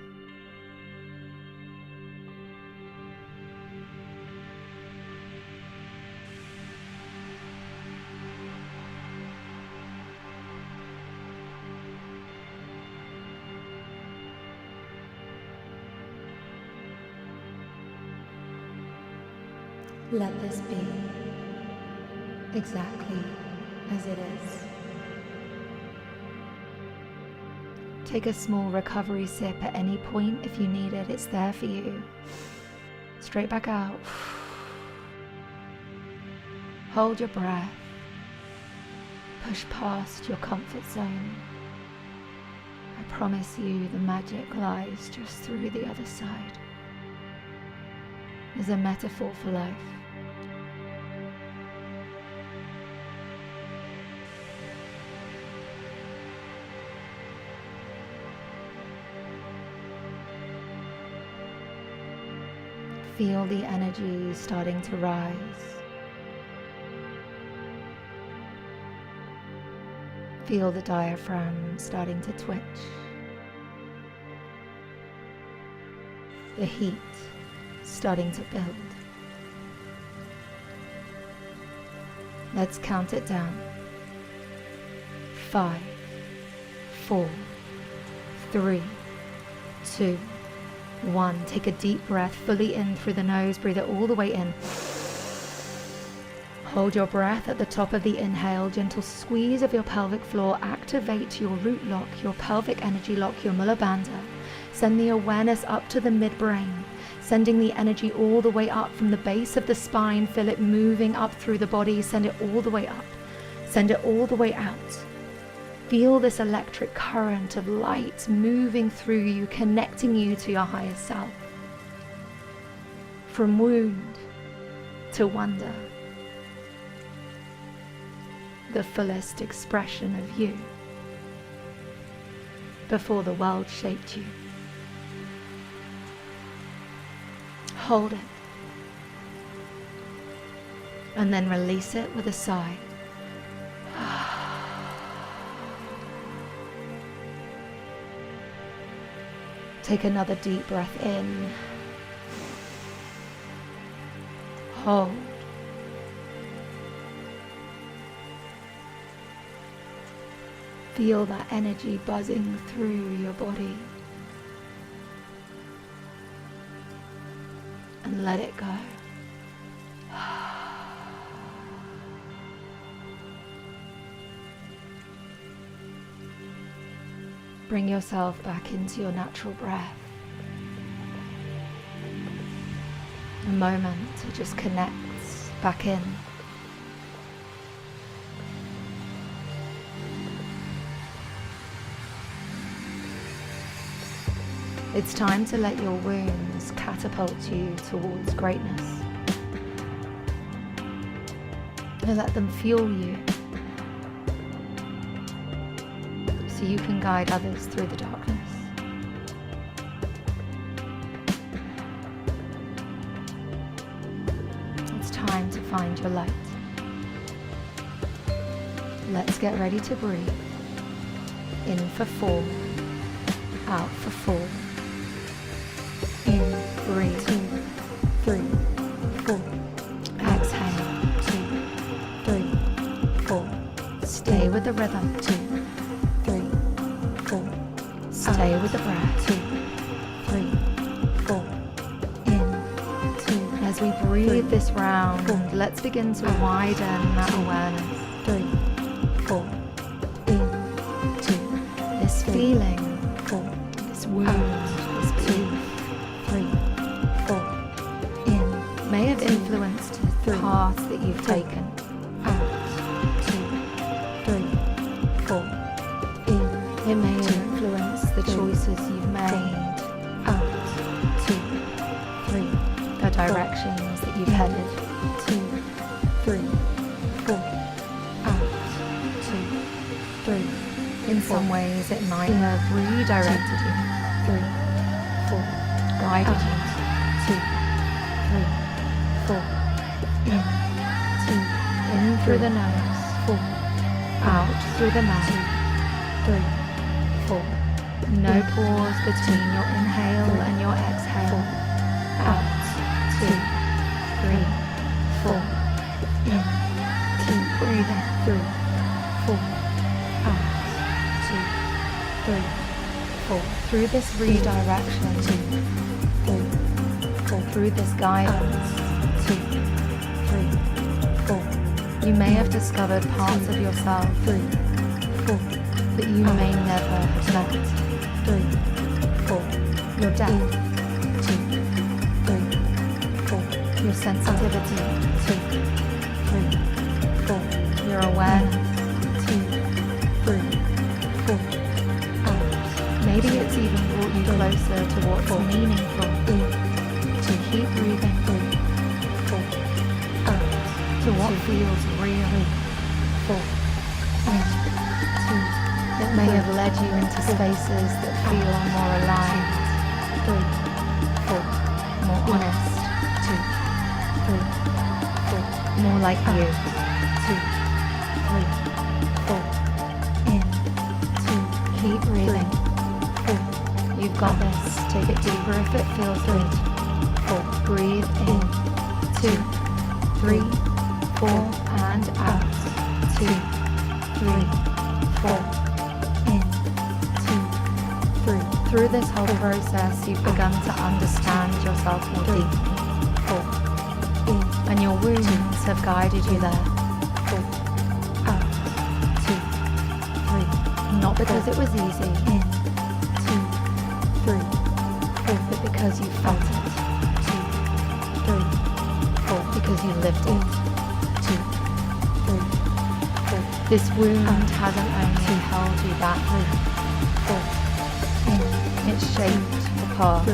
Let this be exactly as it is. Take a small recovery sip at any point if you need it. It's there for you. Straight back out. Hold your breath. Push past your comfort zone. I promise you the magic lies just through the other side. Is a metaphor for life. Feel the energy starting to rise. Feel the diaphragm starting to twitch. The heat starting to build. Let's count it down. 5, 4, 3, 2, 1. Take a deep breath fully in through the nose. Breathe it all the way in. Hold your breath at the top of the inhale. Gentle squeeze of your pelvic floor. Activate your root lock, your pelvic energy lock, your Mula Bandha. Send the awareness up to the midbrain, sending the energy all the way up from the base of the spine. Feel it moving up through the body. Send it all the way up. Send it all the way out. Feel this electric current of light moving through you, connecting you to your higher self. From wound to wonder. The fullest expression of you before the world shaped you. Hold it. And then release it with a sigh. Take another deep breath in. Hold. Feel that energy buzzing through your body. And let it go. Bring yourself back into your natural breath. A moment to just connect back in. It's time to let your wounds catapult you towards greatness. And let them fuel you, so you can guide others through the darkness. It's time to find your light. Let's get ready to breathe. In for 4, out for 4. In, breathe, 2, 3, 4. Exhale, 2, 3, 4. Stay with the rhythm, 2, 3, 4. Stay with the breath, 2, 3, 4. In, 2. As we breathe this round, let's begin to widen that awareness. 3, 4. In, 2. This feeling, 4. This wound, this 2, 3, 4. In, may have influenced the path that you've taken. Out, 2, 3, 4. In, it may have influenced the choices you've made. Out, 2, 3. The directions that you've headed. 2, 3, 4. Out, 2, 3. In some ways, it might have redirected you. 3, 4. Guided you. 2, 3, 4. In, 2. In through the nose. 4. Out through the mouth. 3, 4. No pause between your inhale and your exhale. Out. 2, 3, 4. In. Keep breathing. 3, 4. Out. 2, 3, 4. Through this redirection. 2, 3, 4. Through this guidance. 2, 3, 4. You may have discovered parts of yourself. 3, 4. That you may never have met. 3, 4. Your depth. 2, 3, 4. Your sensitivity. 2, 3, 4. Your awareness. 2, 3, 4. Maybe it's even brought you closer to what's meaningful. To keep breathing. 3, 4. To what feels real. 4. 2. It may have led you into spaces that feel more aligned. 3, 4. More honest. 2, 3, 4. More like you. 2, 3, 4. In. 2. Keep breathing. 4. You've got this. Take it deeper if it feels good. 4. Breathe in. 2, 3, 4. And out. 2, 3, 4. In. 2, 3. Through this whole process, you've begun to understand yourself more deeply. 4. In. And your wounds have guided you there. 4. Out. 2, 3. Not because it was easy. In. 2, 3, 4. But because you felt it. 2, 3, 4. Because you lived it. 2, 3, 4. This wound hasn't only held you back. 3, 4. In. It shaped the path. 3,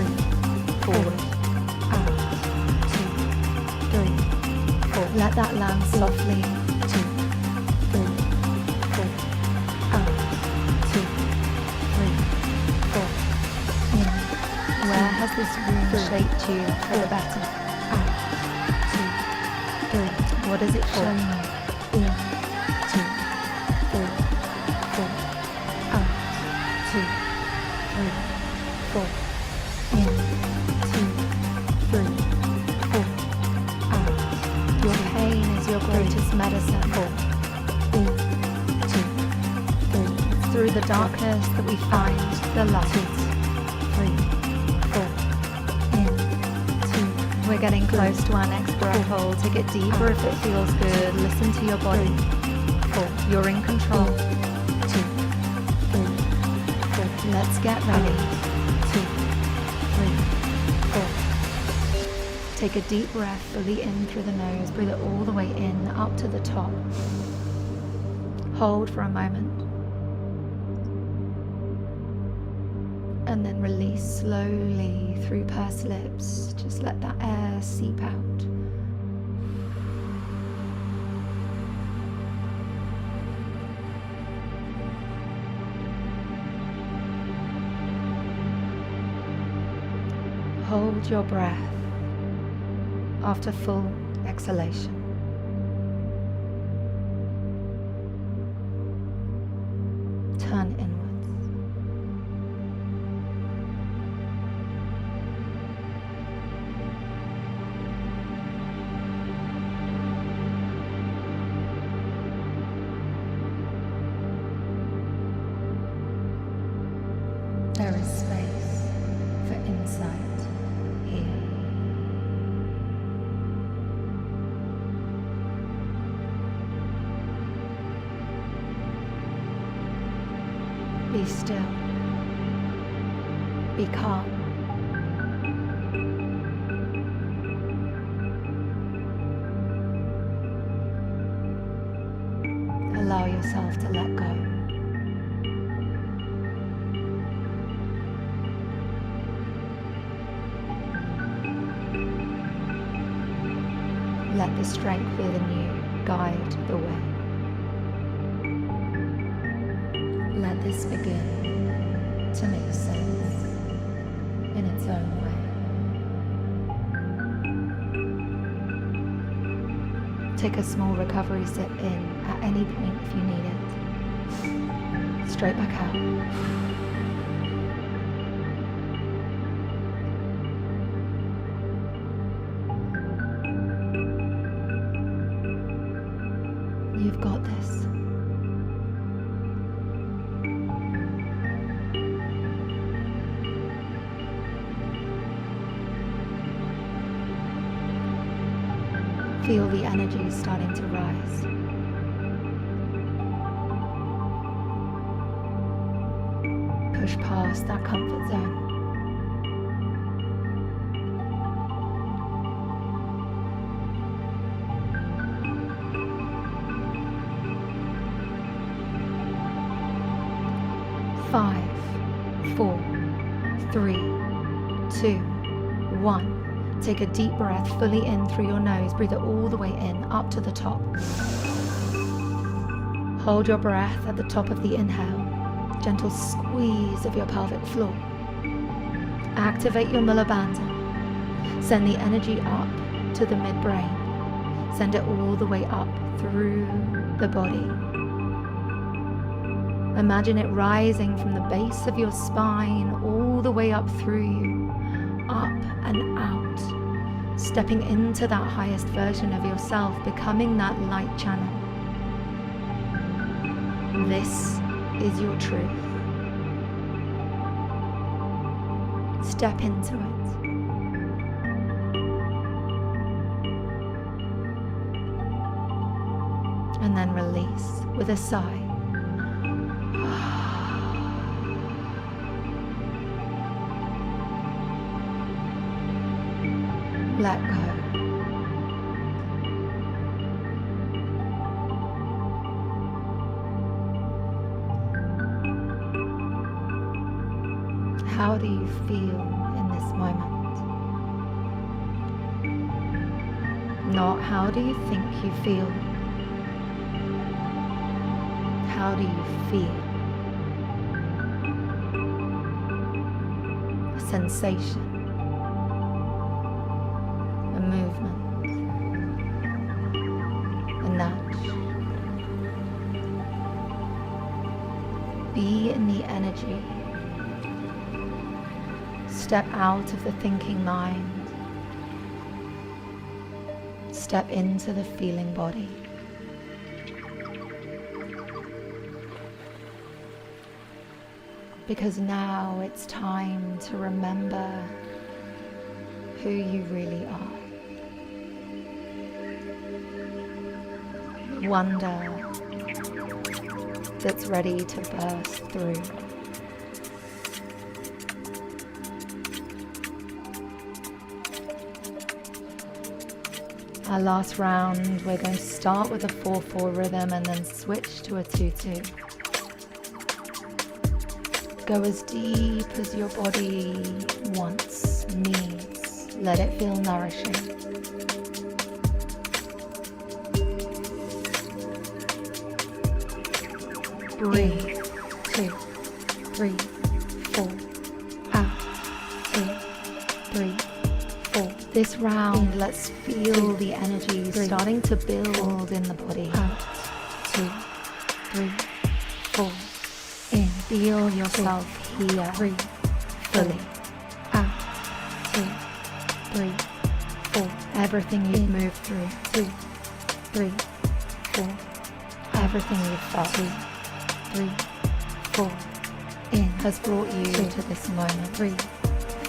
forward. Out. 2, 3, 4. Let that land softly. 2, 3, 4. Out. 2, 3, 4. In. Where has this wound shaped you for the better? Out. 2, 3. What has it shown you? In. 2, 3, 4. Out. 2, 3, 4. In. 2, 3, 4. Out. Your pain is your greatest medicine. 4. In. 2, 3. It's through the darkness that we find the light. 3, 4. In. 2. We're getting close to our next breath hold. Take it deeper if it feels good. Listen to your body. 4. You're in control. 2, 3, 4. Let's get ready. 2, 3, 4. Take a deep breath fully in through the nose. Breathe it all the way in, up to the top. Hold for a moment. And then release slowly through pursed lips. Just let that air seep out. Hold your breath after full exhalation. Turn inwards. There is space for insight here. Be still. Be calm. Allow yourself to let go. Let the strength within you guide the way. Let this begin to make sense in its own way. Take a small recovery sit in at any point if you need it. Straight back out. You've got this. Feel the energy starting to rise. Push past that comfort zone. Five, 4, 3, 2, 1. Take a deep breath fully in through your nose. Breathe it all the way in, up to the top. Hold your breath at the top of the inhale. Gentle squeeze of your pelvic floor. Activate your Mula Bandha. Send the energy up to the midbrain. Send it all the way up through the body. Imagine it rising from the base of your spine all the way up through you, up and out, stepping into that highest version of yourself, becoming that light channel. This is your truth. Step into it. And then release with a sigh. Let go. How do you feel in this moment? Not how do you think you feel? How do you feel? A sensation. Movement, a nudge. Be in the energy. Step out of the thinking mind. Step into the feeling body. Because now it's time to remember who you really are. Wonder that's ready to burst through. Our last round, we're going to start with a 4/4 rhythm and then switch to a 2/2. Go as deep as your body wants, needs. Let it feel nourishing. Breathe. 2, 3, 4. Out. 2, 3. this round, let's feel the energy starting to build in the body. Out. 2, 3, 4. In. Feel yourself here, fully. Out. 2, 3, 4. Everything you've moved through, 2, 3, 4. everything you've felt, 2, 3, 4. In. has brought you 2, to this moment. 3,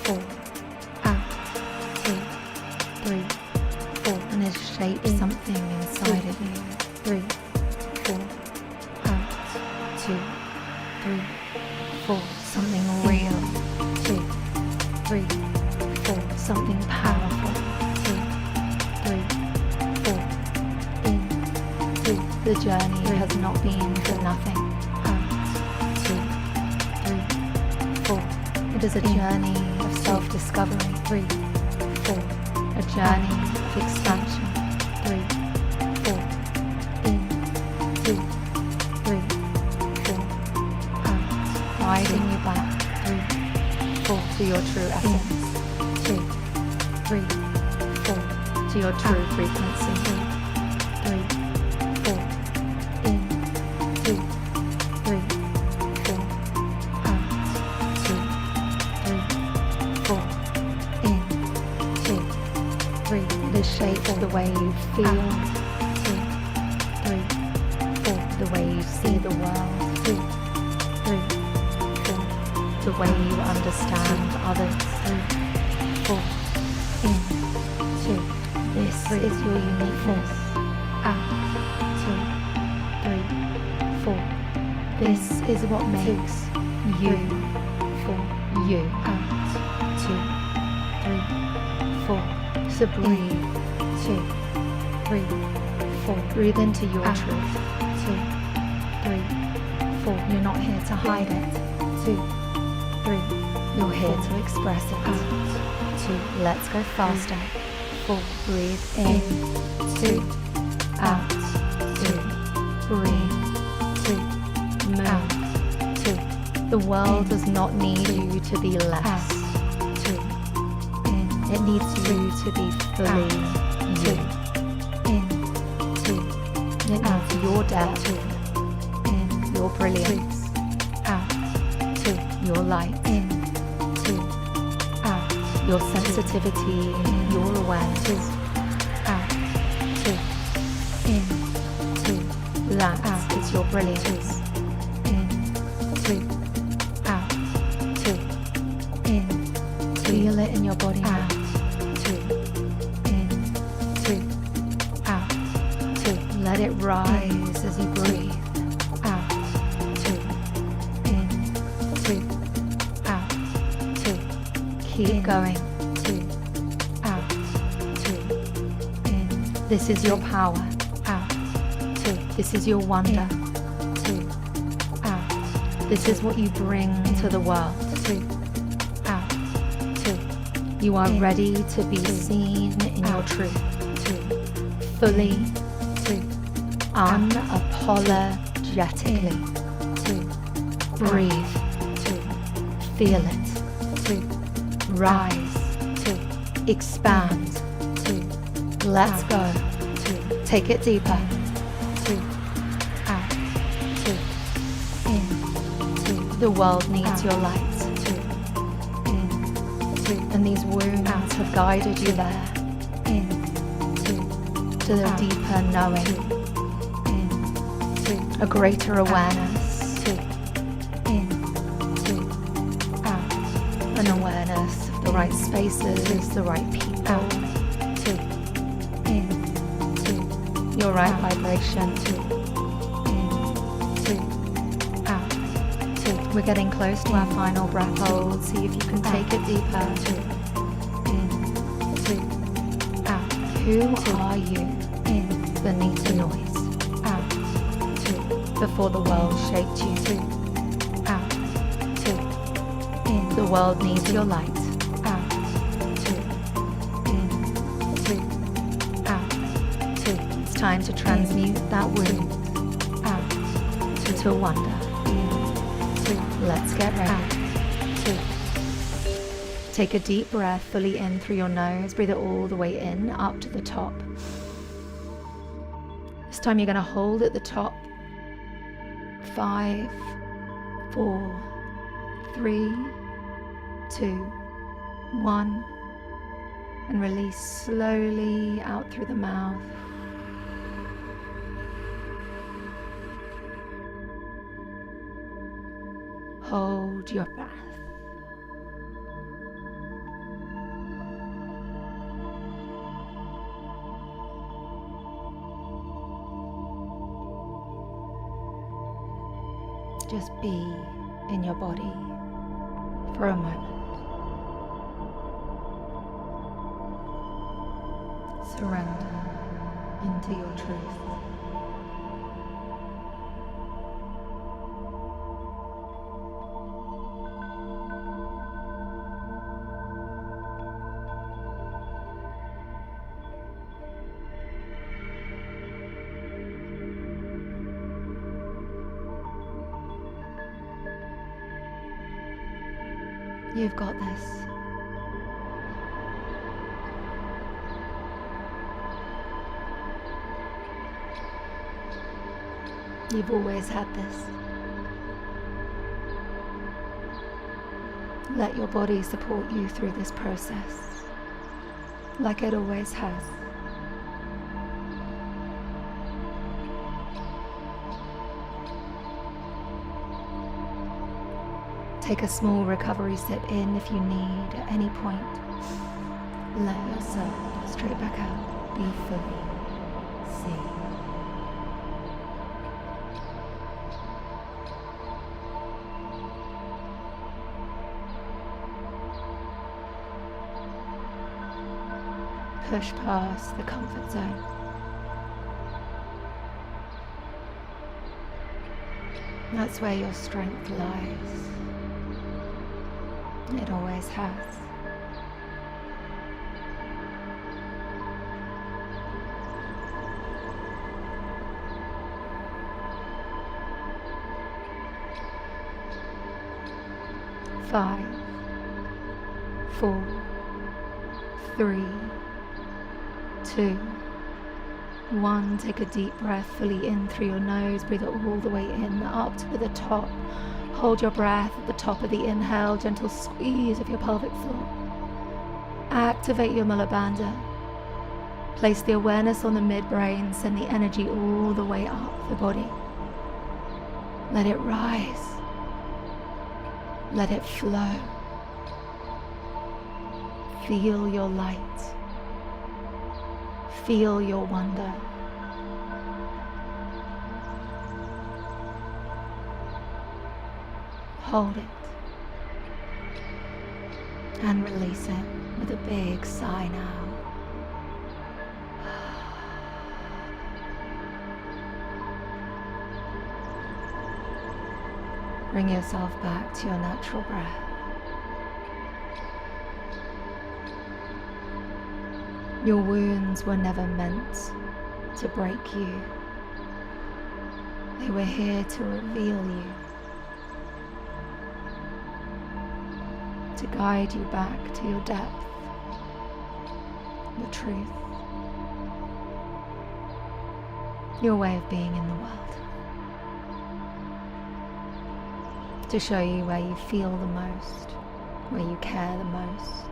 4. Out. 2, 3, 4. And has shaped In. something inside of you. 3, 4. Out. 2, 3, 4. Something real, 2, 3, 4. something powerful. 2, 3, 4. In. 2, The journey 3, has not been for nothing. out. 2, 3, 4. It is a In. journey of self-discovery, 3, 4. a journey of expansion. 3, 4. In. 2, 3, 4. Out. Guiding you back 3, 4. to your true essence, 2, 3, 4. to your true Out. frequency. 2, 3, 4. In. 2, 3, 4. Out. 2, 3, 4. In. 2, 3. It is shaped the way you feel, 2, 3, 4. the way you see the world, 2, 3, 4. the way you understand others. 3, 4. In. 2, This is your uniqueness. out. 2, 3, 4. This is what makes you 4. you. Out. 2, 3, 4. So breathe, 2, 3, 4. breathe into your Out. truth. 2, 3, 4. You're not here to hide it. 2, 3, You're here to express it. out. 2, Let's go faster. 4. Breathe In. in, 2, out, 2, breathe, 2, move. out. 2, The world In. does not need you to be out. less. 2, in. It needs you to be fully you. In. 2, It out. needs your depth, 2, in. your brilliance, Out. 2, your light, in. 2, out. your sensitivity, your awareness. Out. 2, in. 2, That Out. is your brilliance. in. 2, out. 2, in. 2, Feel it in your body now. out. 2, in. 2, out. 2, Let it rise as you breathe. out. 2, in. 2, out. 2, Keep In. going. 2, out. 2, in. This is your power. Out. 2, This is your wonder. in. 2, out. This is what you bring to the world. 2, out. 2, You are In. ready to be 2, seen in your out. truth, 2, fully, 2, unapologetically. 2, Breathe, 2, feel it, 2, rise, 2, expand. 2, Let's out. go. 2, Take it deeper. 2, out. 2, in. 2, The world needs Out. your light, 2, in. 2, and these wounds Out. have guided you there in. 2, to the Out. deeper knowing, in. 2, a greater awareness, 2, in. 2, out. an awareness of the right spaces, the right people, Out. 2, in. 2, your right Out. vibration. 2, in. 2, out. 2, We're getting close to our final breath hold. See if you can take it deeper. 2, in. 2, out. Who 2, are you in. beneath the noise Out. 2, before the world shaped you? 2, out. 2, in. The world needs your light. Out. 2, in. 2, out. 2, It's time to transmute that wound out. 2, into wonder. in. 2, Let's get out. ready. 2, Take a deep breath fully in through your nose. Breathe it all the way in, up to the top. This time you're going to hold at the top. 5, 4, 3, 2, 1. And release slowly out through the mouth. Hold your breath. Just be in your body for a moment. Surrender into your truth. You've got this. You've always had this. Let your body support you through this process, like it always has. Take a small recovery sit in if you need at any point. Let yourself straight back out. Be fully seen. Push past the comfort zone. That's where your strength lies. It always has. Five, 4, 3, 2, 1. Take a deep breath fully in through your nose. Breathe it all the way in, up to the top. Hold your breath at the top of the inhale. Gentle squeeze of your pelvic floor. Activate your Mula Bandha. Place the awareness on the midbrain. Send the energy all the way up the body. Let it rise. Let it flow. Feel your light. Feel your wonder. Hold it. And release it with a big sigh now. Bring yourself back to your natural breath. Your wounds were never meant to break you. They were here to reveal you, to guide you back to your depth, your truth, your way of being in the world. To show you where you feel the most, where you care the most.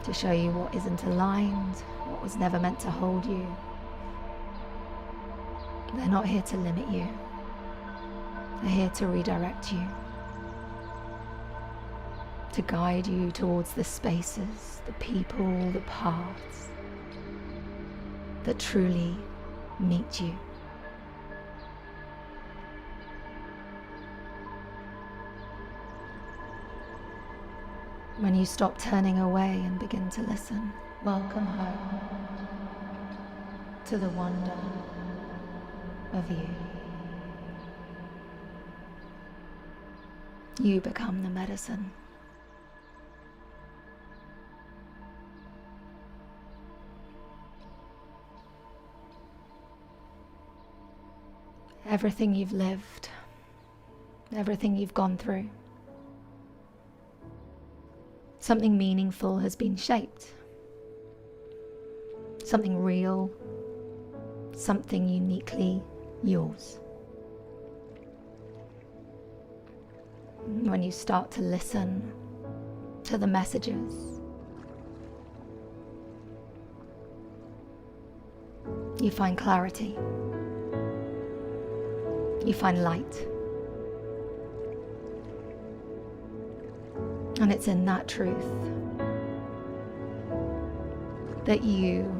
To show you what isn't aligned, what was never meant to hold you. They're not here to limit you. They're here to redirect you. To guide you towards the spaces, the people, the paths that truly meet you. When you stop turning away and begin to listen, welcome home to the wonder of you. You become the medicine. Everything you've lived, everything you've gone through, something meaningful has been shaped. Something real, something uniquely yours. When you start to listen to the messages, you find clarity, you find light. And it's in that truth that you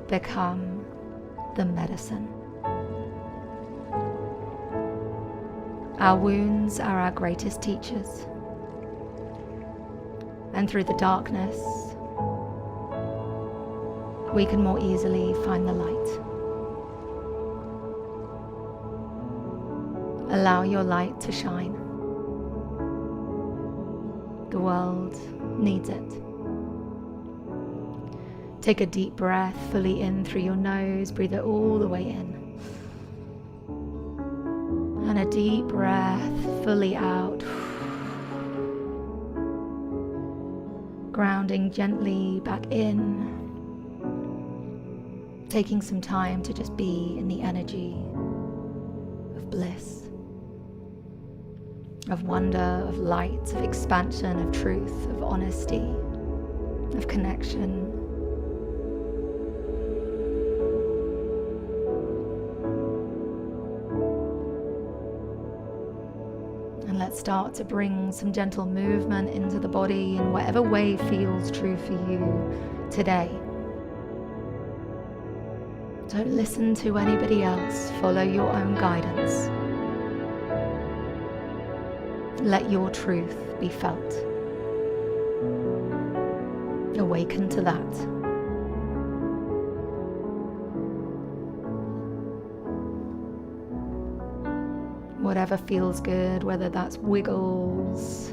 become the medicine. Our wounds are our greatest teachers. And through the darkness, we can more easily find the light. Allow your light to shine. The world needs it. Take a deep breath fully in through your nose. Breathe it all the way in. And a deep breath fully out. Grounding gently back in. Taking some time to just be in the energy of bliss, of wonder, of light, of expansion, of truth, of honesty, of connection. And let's start to bring some gentle movement into the body in whatever way feels true for you today. Don't listen to anybody else. Follow your own guidance. Let your truth be felt. Awaken to that. Whatever feels good, whether that's wiggles,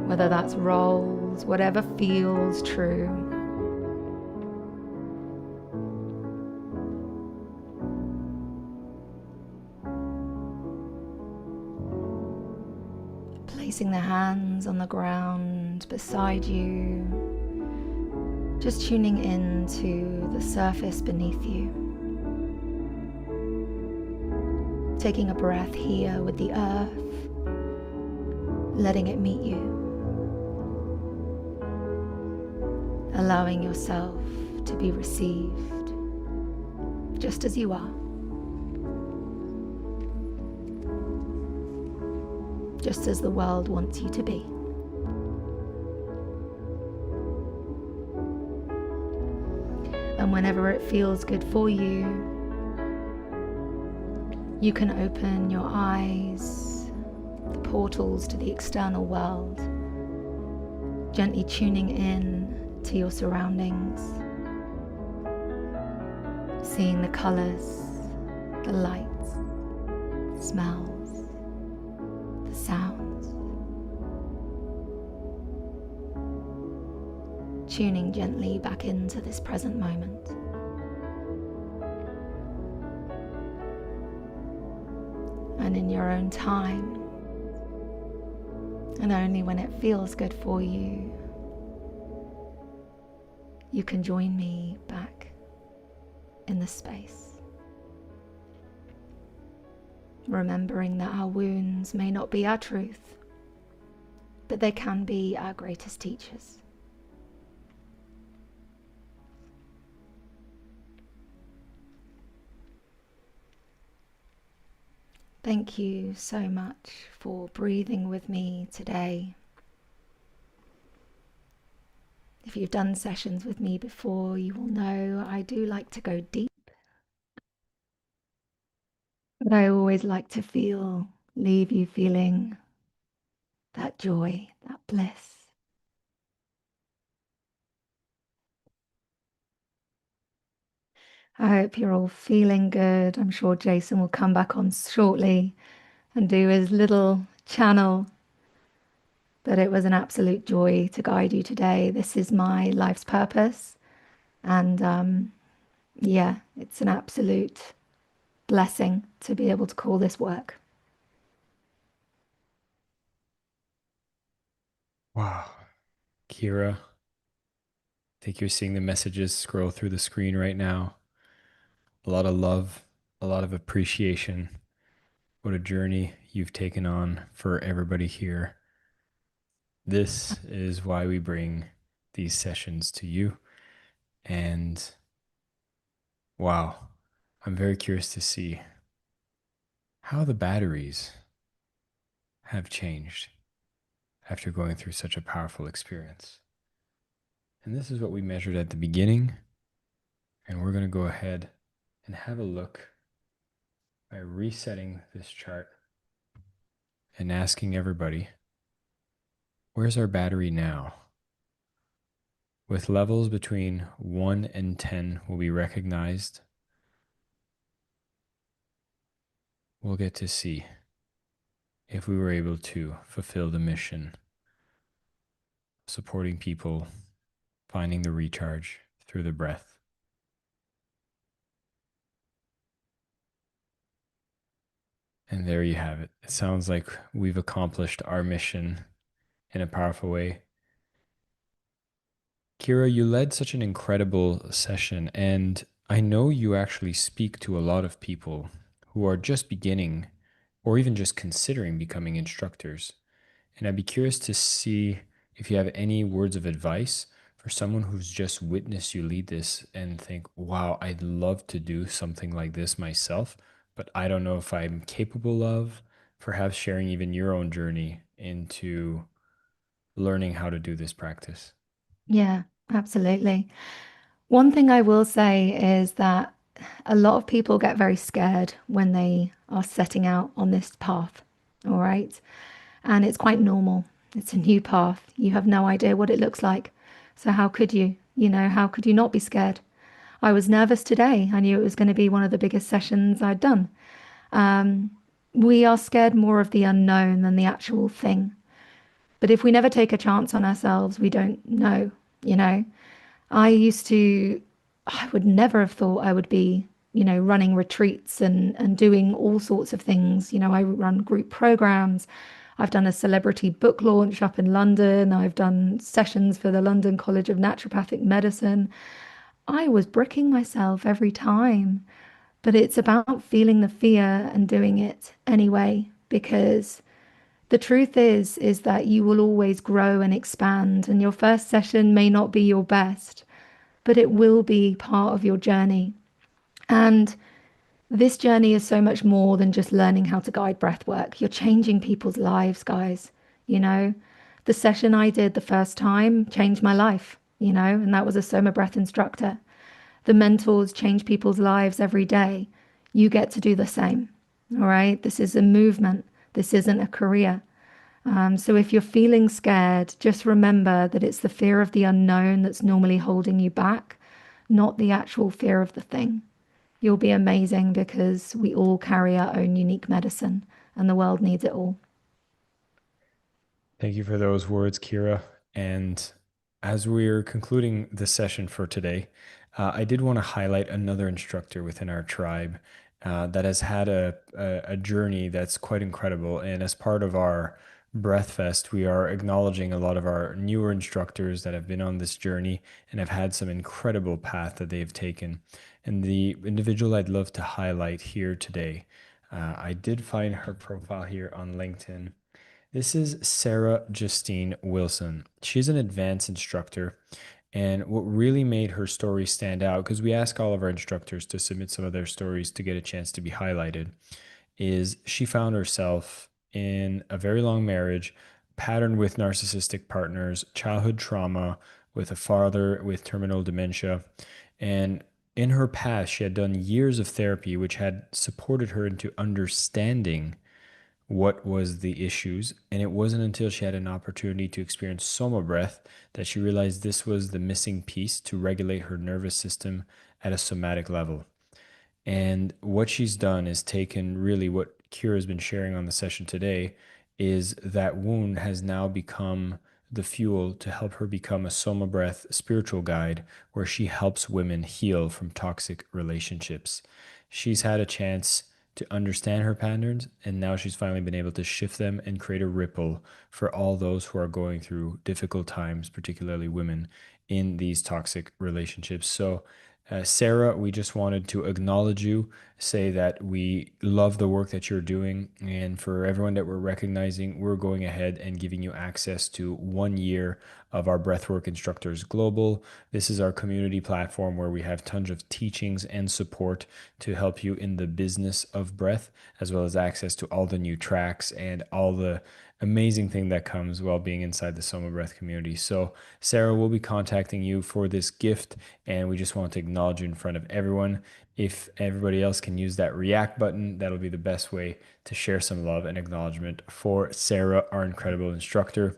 whether that's rolls, whatever feels true. Placing the hands on the ground beside you, just tuning in to the surface beneath you. Taking a breath here with the earth, letting it meet you. Allowing yourself to be received just as you are. Just as the world wants you to be. And whenever it feels good for you, you can open your eyes, the portals to the external world, gently tuning in to your surroundings, seeing the colors, the lights, smells, sounds, tuning gently back into this present moment. And in your own time, and only when it feels good for you, you can join me back in the space. Remembering that our wounds may not be our truth, but they can be our greatest teachers. Thank you so much for breathing with me today. If you've done sessions with me before, you will know I do like to go deep. But I always like to leave you feeling that joy, that bliss. I hope you're all feeling good. I'm sure Jason will come back on shortly and do his little channel. But it was an absolute joy to guide you today. This is my life's purpose. And yeah, it's an absolute blessing to be able to call this work. Wow. Kira, I think you're seeing the messages scroll through the screen right now. A lot of love, a lot of appreciation. What a journey you've taken on for everybody here. This is why we bring these sessions to you. And wow, I'm very curious to see how the batteries have changed after going through such a powerful experience. And this is what we measured at the beginning. And we're going to go ahead and have a look by resetting this chart and asking everybody, where's our battery now? With levels between 1 and 10 will be recognized. We'll get to see if we were able to fulfill the mission, supporting people, finding the recharge through the breath. And there you have it. It sounds like we've accomplished our mission in a powerful way. Kira, you led such an incredible session, and I know you actually speak to a lot of people who are just beginning or even just considering becoming instructors. And I'd be curious to see if you have any words of advice for someone who's just witnessed you lead this and think, wow, I'd love to do something like this myself, but I don't know if I'm capable of, perhaps sharing even your own journey into learning how to do this practice. Yeah, absolutely. One thing I will say is that a lot of people get very scared when they are setting out on this path. All right. And it's quite normal. It's a new path. You have no idea what it looks like. So, how could you? How could you not be scared? I was nervous today. I knew it was going to be one of the biggest sessions I'd done. We are scared more of the unknown than the actual thing. But if we never take a chance on ourselves, we don't know, you know. I used to, I would never have thought I would be, running retreats and doing all sorts of things. I run group programs. I've done a celebrity book launch up in London. I've done sessions for the London College of Naturopathic Medicine. I was bricking myself every time, but it's about feeling the fear and doing it anyway, because the truth is that you will always grow and expand, and your first session may not be your best, but it will be part of your journey. And this journey is so much more than just learning how to guide breath work. You're changing people's lives, guys. You know, the session I did the first time changed my life, and that was a SOMA Breath instructor. The mentors change people's lives every day. You get to do the same. All right. This is a movement. This isn't a career. So if you're feeling scared, just remember that it's the fear of the unknown that's normally holding you back, not the actual fear of the thing. You'll be amazing because we all carry our own unique medicine and the world needs it all. Thank you for those words, Kira. And as we're concluding the session for today, I did want to highlight another instructor within our tribe that has had a journey that's quite incredible. And as part of our Breathfest, we are acknowledging a lot of our newer instructors that have been on this journey and have had some incredible path that they've taken. And the individual I'd love to highlight here today, I did find her profile here on LinkedIn. This is Sarah Justine Wilson. She's an advanced instructor. And what really made her story stand out, because we ask all of our instructors to submit some of their stories to get a chance to be highlighted, is she found herself in a very long marriage, patterned with narcissistic partners, childhood trauma with a father with terminal dementia. And in her past, she had done years of therapy, which had supported her into understanding what was the issues. And it wasn't until she had an opportunity to experience Soma Breath that she realized this was the missing piece to regulate her nervous system at a somatic level. And what she's done is taken really what Kira's been sharing on the session today is that wound has now become the fuel to help her become a Soma Breath spiritual guide where she helps women heal from toxic relationships. She's had a chance to understand her patterns. And now she's finally been able to shift them and create a ripple for all those who are going through difficult times, particularly women in these toxic relationships. So, Sarah, we just wanted to acknowledge you, say that we love the work that you're doing. And for everyone that we're recognizing, we're going ahead and giving you access to 1 year of our Breathwork Instructors Global. This is our community platform where we have tons of teachings and support to help you in the business of breath, as well as access to all the new tracks and all the amazing thing that comes while being inside the Soma Breath community. So, Sarah will be contacting you for this gift, and we just want to acknowledge you in front of everyone. If everybody else can use that react button, that'll be the best way to share some love and acknowledgement for Sarah, our incredible instructor.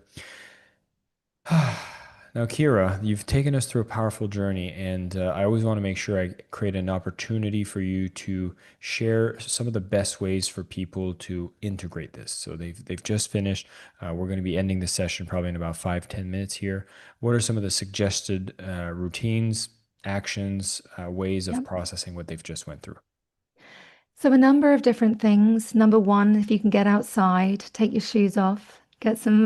Now, Kira, you've taken us through a powerful journey, and I always want to make sure I create an opportunity for you to share some of the best ways for people to integrate this. So they've just finished. We're going to be ending the session probably in about 5-10 minutes here. What are some of the suggested routines, actions, ways of Yep. processing what they've just went through? So a number of different things. Number one, if you can get outside, take your shoes off, get some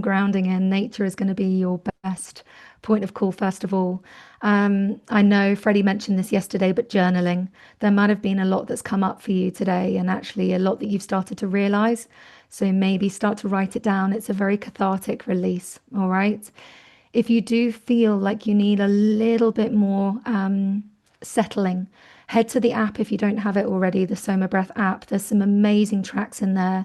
grounding in. Nature is going to be your best point of call, first of all. I know Freddie mentioned this yesterday, but journaling, there might have been a lot that's come up for you today, and actually a lot that you've started to realize. So maybe start to write it down. It's a very cathartic release. All right. If you do feel like you need a little bit more settling, head to the app if you don't have it already, the Soma Breath app. There's some amazing tracks in there.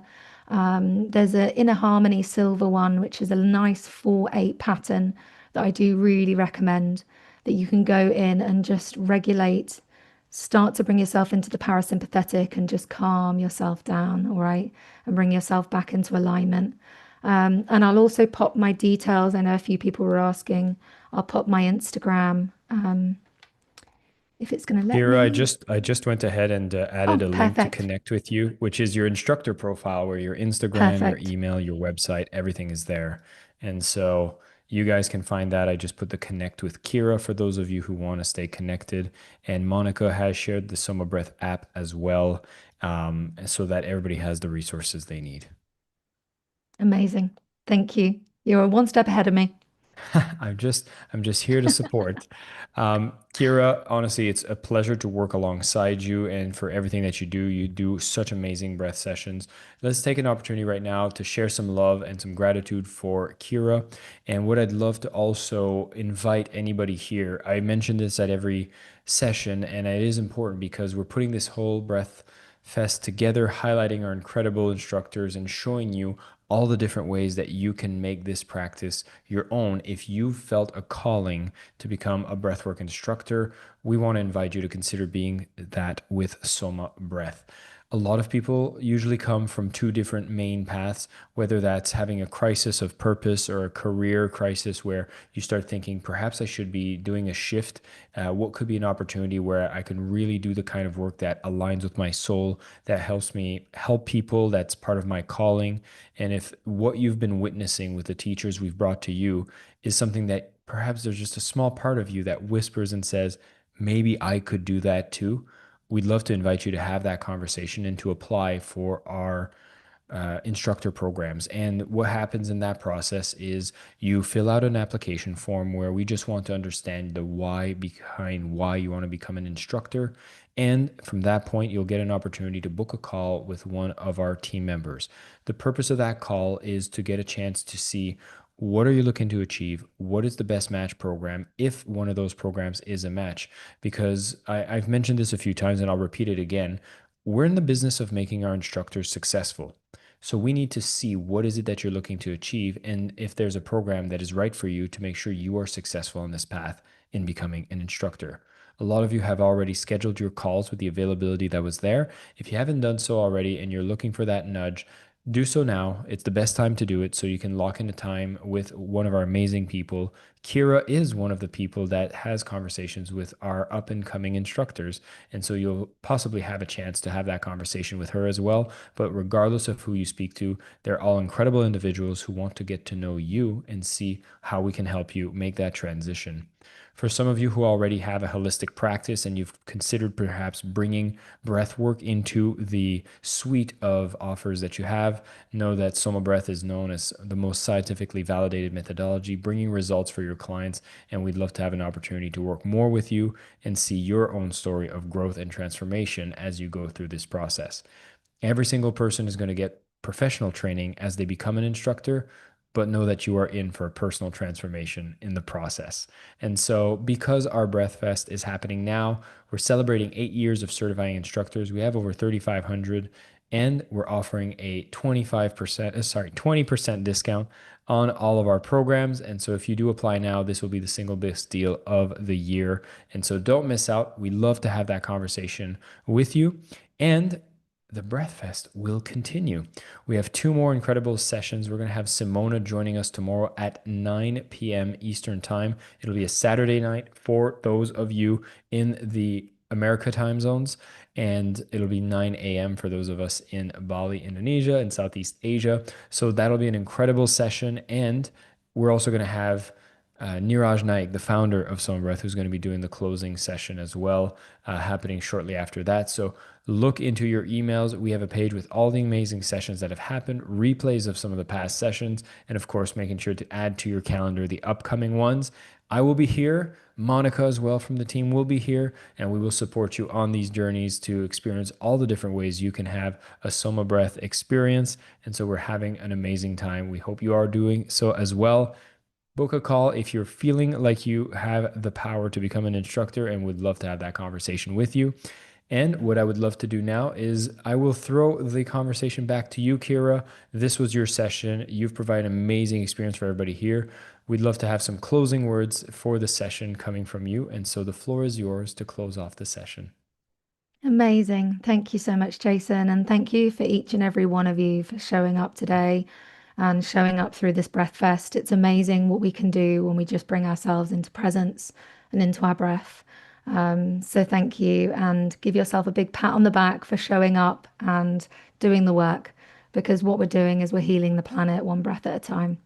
There's a Inner Harmony silver one, which is a nice 4/8 pattern that I do really recommend, that you can go in and just regulate, start to bring yourself into the parasympathetic and just calm yourself down, all right, and bring yourself back into alignment. And I'll also pop my details. I know a few people were asking. I'll pop my Instagram, if it's going to let Kira, me. I just went ahead and added Oh, a link to perfect. connect with you, which is your instructor profile, where your Instagram, your Perfect. email, your website, everything is there. And so you guys can find that. I just put the connect with Kira for those of you who want to stay connected. And Monica has shared the Soma Breath app as well, so that everybody has the resources they need. Amazing. Thank you. You're one step ahead of me. I'm just here to support. Kira, honestly, it's a pleasure to work alongside you, and for everything that you do. You do such amazing breath sessions. Let's take an opportunity right now to share some love and some gratitude for Kira. And what I'd love to also invite anybody here, I mention this at every session, and it is important because we're putting this whole breath fest together, highlighting our incredible instructors and showing you all the different ways that you can make this practice your own. If you felt a calling to become a breathwork instructor, we want to invite you to consider being that with Soma Breath. A lot of people usually come from two different main paths, whether that's having a crisis of purpose or a career crisis where you start thinking, perhaps I should be doing a shift. What could be an opportunity where I can really do the kind of work that aligns with my soul, that helps me help people, that's part of my calling. And if what you've been witnessing with the teachers we've brought to you is something that perhaps there's just a small part of you that whispers and says, maybe I could do that too, we'd love to invite you to have that conversation and to apply for our instructor programs. And what happens in that process is you fill out an application form where we just want to understand the why behind why you want to become an instructor. And from that point, you'll get an opportunity to book a call with one of our team members. The purpose of that call is to get a chance to see, what are you looking to achieve? What is the best match program, if one of those programs is a match? Because I've mentioned this a few times and I'll repeat it again. We're in the business of making our instructors successful. So we need to see what is it that you're looking to achieve, and if there's a program that is right for you to make sure you are successful on this path in becoming an instructor. A lot of you have already scheduled your calls with the availability that was there. If you haven't done so already and you're looking for that nudge, do so now. It's the best time to do it so you can lock in a time with one of our amazing people Kira is one of the people that has conversations with our up and coming instructors. And so you'll possibly have a chance to have that conversation with her as well. But regardless of who you speak to, they're all incredible individuals who want to get to know you and see how we can help you make that transition. For some of you who already have a holistic practice and you've considered perhaps bringing breathwork into the suite of offers that you have, know that SOMA Breath is known as the most scientifically validated methodology, bringing results for your clients. And we'd love to have an opportunity to work more with you and see your own story of growth and transformation as you go through this process. Every single person is going to get professional training as they become an instructor, but know that you are in for a personal transformation in the process. And so, because our Breathfest is happening now, we're celebrating 8 years of certifying instructors. We have over 3,500, and we're offering a 20% discount on all of our programs. And so, if you do apply now, this will be the single best deal of the year. And so, don't miss out. We love to have that conversation with you. And the Breathfest will continue. We have 2 more incredible sessions. We're going to have Simona joining us tomorrow at 9 p.m. Eastern Time. It'll be a Saturday night for those of you in the America time zones, and it'll be 9 a.m. for those of us in Bali, Indonesia, and Southeast Asia. So that'll be an incredible session. And we're also going to have Niraj Naik, the founder of SOMA Breath, who's going to be doing the closing session as well, happening shortly after that. So look into your emails. We have a page with all the amazing sessions that have happened, replays of some of the past sessions, and of course, making sure to add to your calendar the upcoming ones. I will be here. Monica as well from the team will be here, and we will support you on these journeys to experience all the different ways you can have a SOMA Breath experience. And so we're having an amazing time. We hope you are doing so as well. Book a call if you're feeling like you have the power to become an instructor, and would love to have that conversation with you. And what I would love to do now is I will throw the conversation back to you, Kira. This was your session. You've provided an amazing experience for everybody here. We'd love to have some closing words for the session coming from you. And so the floor is yours to close off the session. Amazing. Thank you so much, Jason. And thank you for each and every one of you for showing up today and showing up through this Breathfest. It's amazing what we can do when we just bring ourselves into presence and into our breath. So thank you, and give yourself a big pat on the back for showing up and doing the work, because what we're doing is we're healing the planet one breath at a time.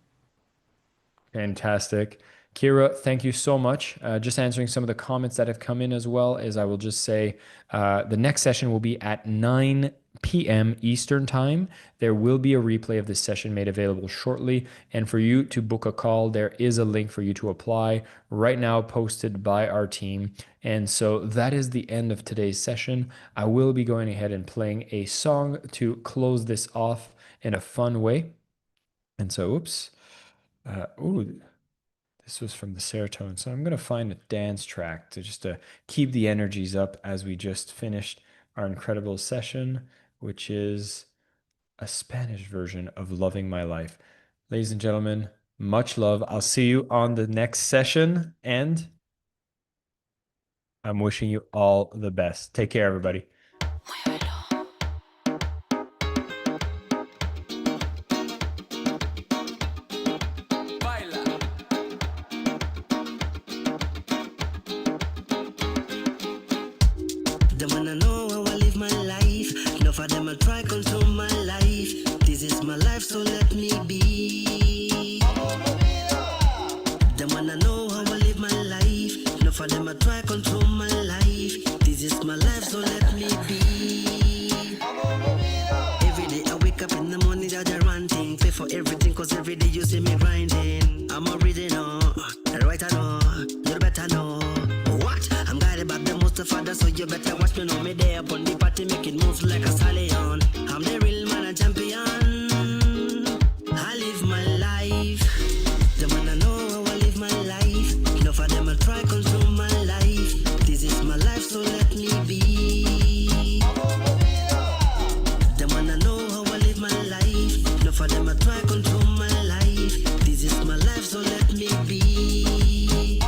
Fantastic. Kira, thank you so much. Just answering some of the comments that have come in as well, is I will just say the next session will be at 9 p.m. Eastern Time. There will be a replay of this session made available shortly. And for you to book a call, there is a link for you to apply right now, posted by our team. And so that is the end of today's session. I will be going ahead and playing a song to close this off in a fun way. And so, oops. This was from the serotonin. So I'm going to find a dance track to just keep the energies up as we just finished our incredible session, which is a Spanish version of Loving My Life. Ladies and gentlemen, much love. I'll see you on the next session, and I'm wishing you all the best. Take care, everybody. Them wanna know how I live my life. Enough of them will try control my life. This is my life, so let me be. Them wanna know how I live my life. Enough of them will try control my life. This is my life, so let me be. Every day I wake up in the morning, that I ranting. Pay for everything, cause every day you see me grinding. I'm original, right I know, you better know. What? I'm guided by the most of others, so you better watch me. Know me there upon the party, making moves like a stallion. I'm the real man, a champion. I live my life. They wanna know how I live my life. Enough of them will try control my life. This is my life, so let me be. They wanna know how I live my life. Enough of them will try control my life. This is my life, so let me be.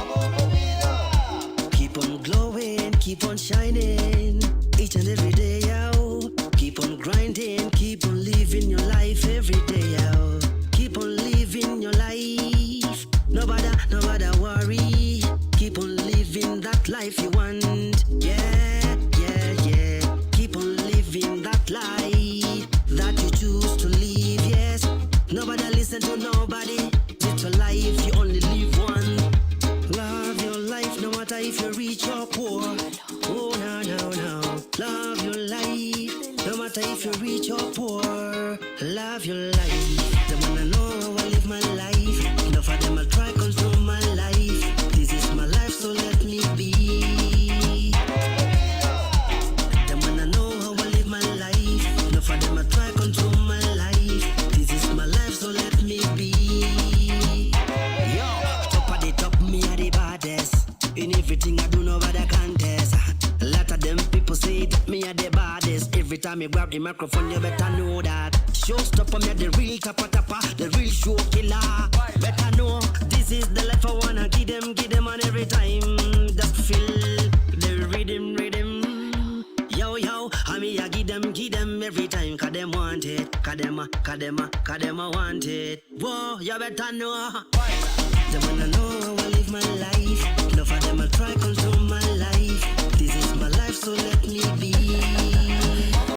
Keep on glowing, keep on shining, each and every day, yo. Keep on grinding, keep on living your life every day, yo. Keep on living your life, no matter what. life you want. Yeah, yeah, yeah. Keep on living that life that you choose to live. Yes, nobody listen to nobody. It's your life, you only live one. Love your life, no matter if you're rich or poor. Oh, no, no, no. Love your life, no matter if you're rich or poor. Love your life. They wanna know how I live my life. Enough of them, I'll try control my life. This is my life, so let me be. They wanna know how I live my life. Enough of them, I'll try control my life. This is my life, so let me be. Yo, top of the top, me are the baddest. In everything I do, nobody contest. A lot of them people say that me are the baddest. Every time you grab the microphone, you better know that. Showstopper, me are the real topper, the real show killer. Better know, this is the life I wanna give them on every time. Just feel the rhythm. Yo, yo, I mean, I give them every time. Cause them want it, cause them want it. Whoa, you better know. They wanna know how I live my life. Enough of them, I'll try control my life. This is my life, so let me be.